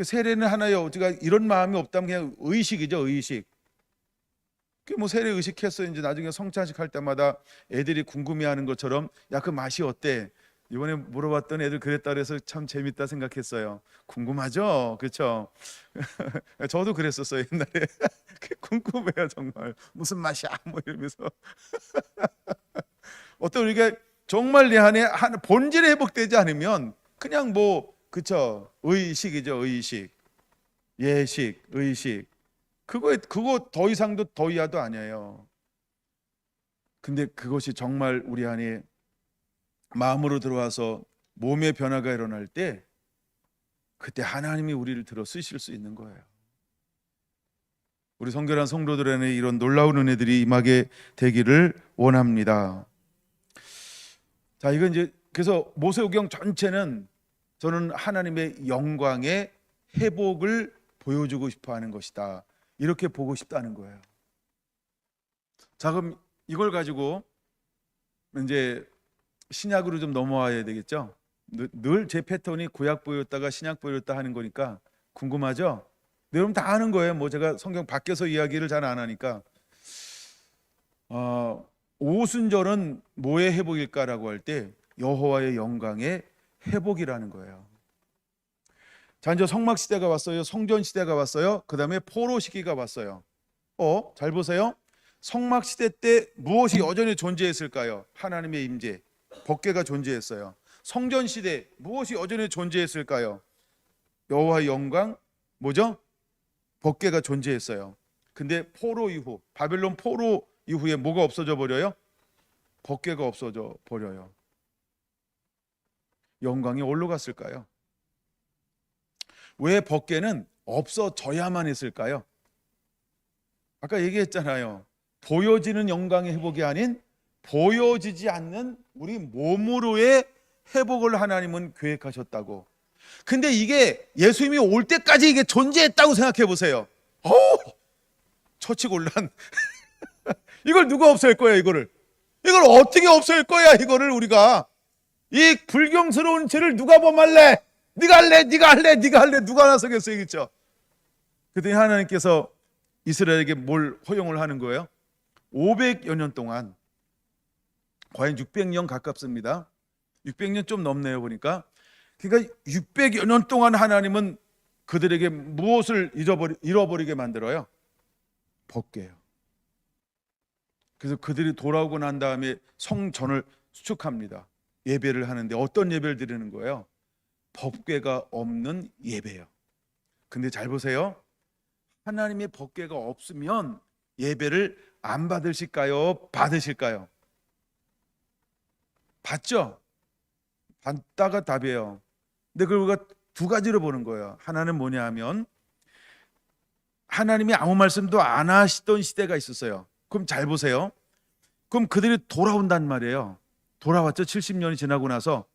세례는 하나의 어디가 이런 마음이 없다면 그냥 의식이죠, 의식. 뭐 세례 의식했어. 이제 나중에 성찬식 할 때마다 애들이 궁금해하는 것처럼, 야, 그 맛이 어때? 이번에 물어봤던 애들 그랬다 그래서 참 재밌다 생각했어요. 궁금하죠, 그렇죠? 저도 그랬었어요 옛날에. 궁금해요 정말. 무슨 맛이야? 뭐 이러면서. 어떤 우리가 정말 내 안에 본질이 회복되지 않으면 그냥 뭐, 그쵸, 의식이죠, 의식, 예식, 의식. 그거 더 이상도 더 이하도 아니에요. 근데 그것이 정말 우리 안에 마음으로 들어와서 몸의 변화가 일어날 때 그때 하나님이 우리를 들어 쓰실 수 있는 거예요. 우리 성결한 성도들에게 이런 놀라운 은혜들이 임하게 되기를 원합니다. 자, 이건 이제 그래서 모세오경 전체는 저는 하나님의 영광의 회복을 보여주고 싶어 하는 것이다, 이렇게 보고 싶다는 거예요. 자, 그럼 이걸 가지고 이제 신약으로 좀 넘어와야 되겠죠. 늘 제 패턴이 구약 보였다가 신약 보였다 하는 거니까 궁금하죠? 여러분 다 아는 거예요. 뭐 제가 성경 밖에서 이야기를 잘 안 하니까. 오순절은 뭐의 회복일까라고 할 때 여호와의 영광의 회복이라는 거예요. 자, 이제 성막 시대가 왔어요. 성전 시대가 왔어요. 그 다음에 포로 시기가 왔어요. 잘 보세요. 성막 시대 때 무엇이 여전히 존재했을까요? 하나님의 임재, 법궤가 존재했어요. 성전 시대 무엇이 여전히 존재했을까요? 여호와의 영광, 뭐죠? 법궤가 존재했어요. 근데 포로 이후, 바벨론 포로 이후에 뭐가 없어져 버려요? 법궤가 없어져 버려요. 영광이 어디로 갔을까요? 왜 법궤는 없어져야만 했을까요? 아까 얘기했잖아요. 보여지는 영광의 회복이 아닌 보여지지 않는 우리 몸으로의 회복을 하나님은 계획하셨다고. 근데 이게 예수님이 올 때까지 이게 존재했다고 생각해 보세요. 처치곤란. 이걸 누가 없앨 거야? 이걸 어떻게 없앨 거야? 이거를 우리가 이 불경스러운 죄를 누가 범할래? 네가 할래? 누가 나서겠어요? 그렇죠? 그랬더니 하나님께서 이스라엘에게 뭘 허용을 하는 거예요? 500여 년 동안, 과연 600년 가깝습니다. 600년 좀 넘네요 보니까. 그러니까 600여 년 동안 하나님은 그들에게 무엇을 잃어버리게 만들어요? 법궤예요. 그래서 그들이 돌아오고 난 다음에 성전을 수축합니다. 예배를 하는데 어떤 예배를 드리는 거예요? 법궤가 없는 예배예요. 근데 잘 보세요. 하나님의 법궤가 없으면 예배를 안 받으실까요? 받으실까요? 받죠? 받다가 답이에요. 근데 그걸 우리가 두 가지로 보는 거예요. 하나는 뭐냐 하면 하나님이 아무 말씀도 안 하시던 시대가 있었어요. 그럼 잘 보세요. 그럼 그들이 돌아온단 말이에요. 돌아왔죠. 70년이 지나고 나서.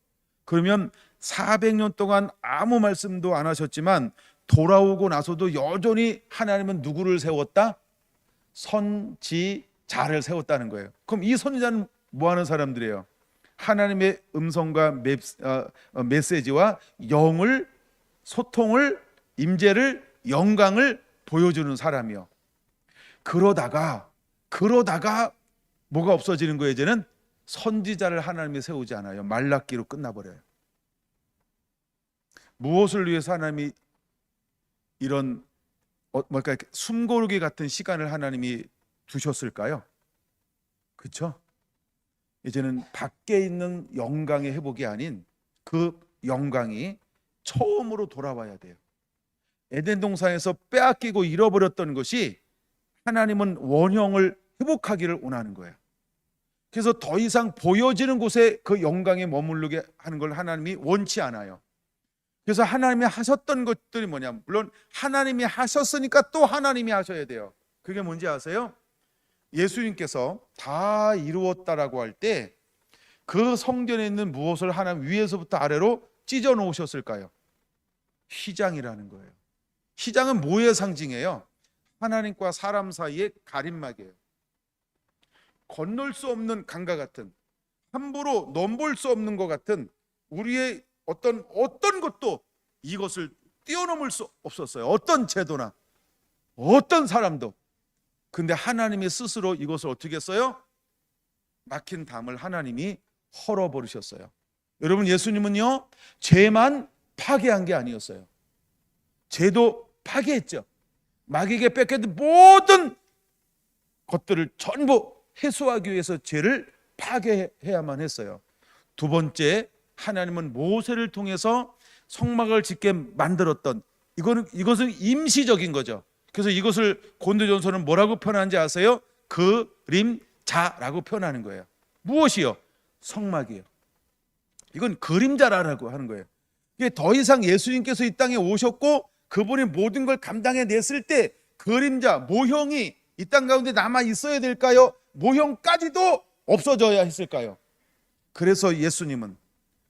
그러면 400년 동안 아무 말씀도 안 하셨지만 돌아오고 나서도 여전히 하나님은 누구를 세웠다? 선지자를 세웠다는 거예요. 그럼 이 선지자는 뭐 하는 사람들이에요? 하나님의 음성과 메시지와 영을, 소통을, 임재를, 영광을 보여주는 사람이요. 그러다가 뭐가 없어지는 거예요? 이제는 선지자를 하나님이 세우지 않아요. 말라기로 끝나버려요. 무엇을 위해서 하나님이 이런 숨고르기 같은 시간을 하나님이 두셨을까요? 그렇죠? 이제는 밖에 있는 영광의 회복이 아닌 그 영광이 처음으로 돌아와야 돼요. 에덴 동산에서 빼앗기고 잃어버렸던 것이 하나님은 원형을 회복하기를 원하는 거예요. 그래서 더 이상 보여지는 곳에 그 영광에 머무르게 하는 걸 하나님이 원치 않아요. 그래서 하나님이 하셨던 것들이 뭐냐? 물론 하나님이 하셨으니까 또 하나님이 하셔야 돼요. 그게 뭔지 아세요? 예수님께서 다 이루었다라고 할 때 그 성전에 있는 무엇을 하나님 위에서부터 아래로 찢어 놓으셨을까요? 휘장이라는 거예요. 휘장은 뭐의 상징이에요? 하나님과 사람 사이의 가림막이에요. 건널 수 없는 강과 같은, 함부로 넘볼 수 없는 것 같은 우리의 어떤 것도 이것을 뛰어넘을 수 없었어요. 어떤 제도나 어떤 사람도. 근데 하나님이 스스로 이것을 어떻게 했어요? 막힌 담을 하나님이 헐어버리셨어요. 여러분, 예수님은요 죄만 파괴한 게 아니었어요. 죄도 파괴했죠. 마귀에게 뺏겼던 모든 것들을 전부 해소하기 위해서 죄를 파괴해야만 했어요. 두 번째, 하나님은 모세를 통해서 성막을 짓게 만들었던, 이것은 임시적인 거죠. 그래서 이것을 고린도전서는 뭐라고 표현하는지 아세요? 그림 자라고 표현하는 거예요. 무엇이요? 성막이요. 이건 그림자라고 하는 거예요. 이게 더 이상 예수님께서 이 땅에 오셨고 그분이 모든 걸 감당해냈을 때 그림자, 모형이 이 땅 가운데 남아 있어야 될까요? 모형까지도 없어져야 했을까요?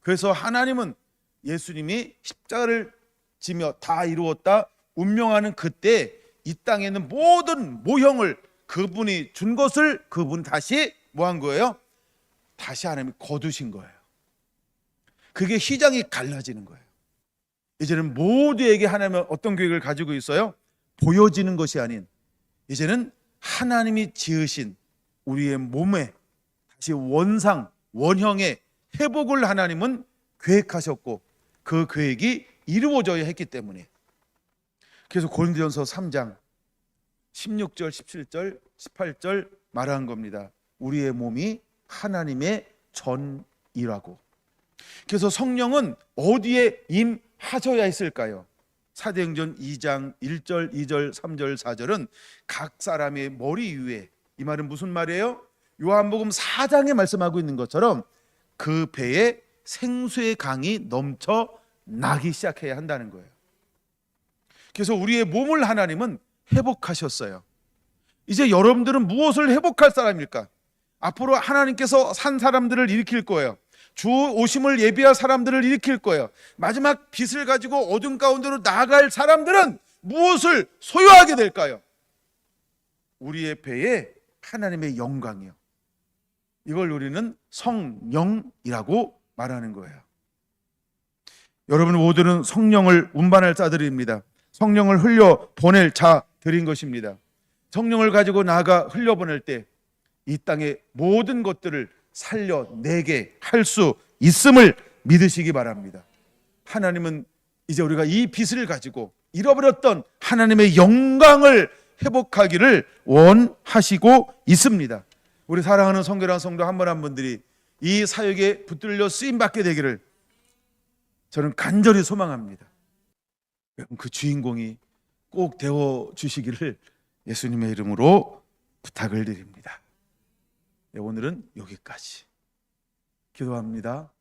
그래서 하나님은 예수님이 십자가를 지며 다 이루었다 운명하는 그때 이 땅에 있는 모든 모형을 그분이 준 것을 그분 다시 뭐 한 거예요? 다시 하나님이 거두신 거예요. 그게 휘장이 갈라지는 거예요. 이제는 모두에게 하나님은 어떤 계획을 가지고 있어요? 보여지는 것이 아닌 이제는 하나님이 지으신 우리의 몸에 다시 원상, 원형의 회복을 하나님은 계획하셨고 그 계획이 이루어져야 했기 때문에 그래서 고린도전서 3장 16절, 17절, 18절 말한 겁니다. 우리의 몸이 하나님의 전이라고. 그래서 성령은 어디에 임하셔야 했을까요? 사도행전 2장 1절, 2절, 3절, 4절은 각 사람의 머리 위에, 이 말은 무슨 말이에요? 요한복음 4장에 말씀하고 있는 것처럼 그 배에 생수의 강이 넘쳐 나기 시작해야 한다는 거예요. 그래서 우리의 몸을 하나님은 회복하셨어요. 이제 여러분들은 무엇을 회복할 사람일까? 앞으로 하나님께서 산 사람들을 일으킬 거예요. 주 오심을 예비할 사람들을 일으킬 거예요. 마지막 빛을 가지고 어둠 가운데로 나아갈 사람들은 무엇을 소유하게 될까요? 우리의 배에 하나님의 영광이요. 이걸 우리는 성령이라고 말하는 거예요. 여러분 모두는 성령을 운반할 자들입니다. 성령을 흘려 보낼 자들인 것입니다. 성령을 가지고 나아가 흘려보낼 때 이 땅의 모든 것들을 살려내게 할 수 있음을 믿으시기 바랍니다. 하나님은 이제 우리가 이 빛을 가지고 잃어버렸던 하나님의 영광을 회복하기를 원하시고 있습니다. 우리 사랑하는 성결한 성도 한 분 한 분들이 이 사역에 붙들려 쓰임받게 되기를 저는 간절히 소망합니다. 그 주인공이 꼭 되어주시기를 예수님의 이름으로 부탁을 드립니다. 오늘은 여기까지 기도합니다.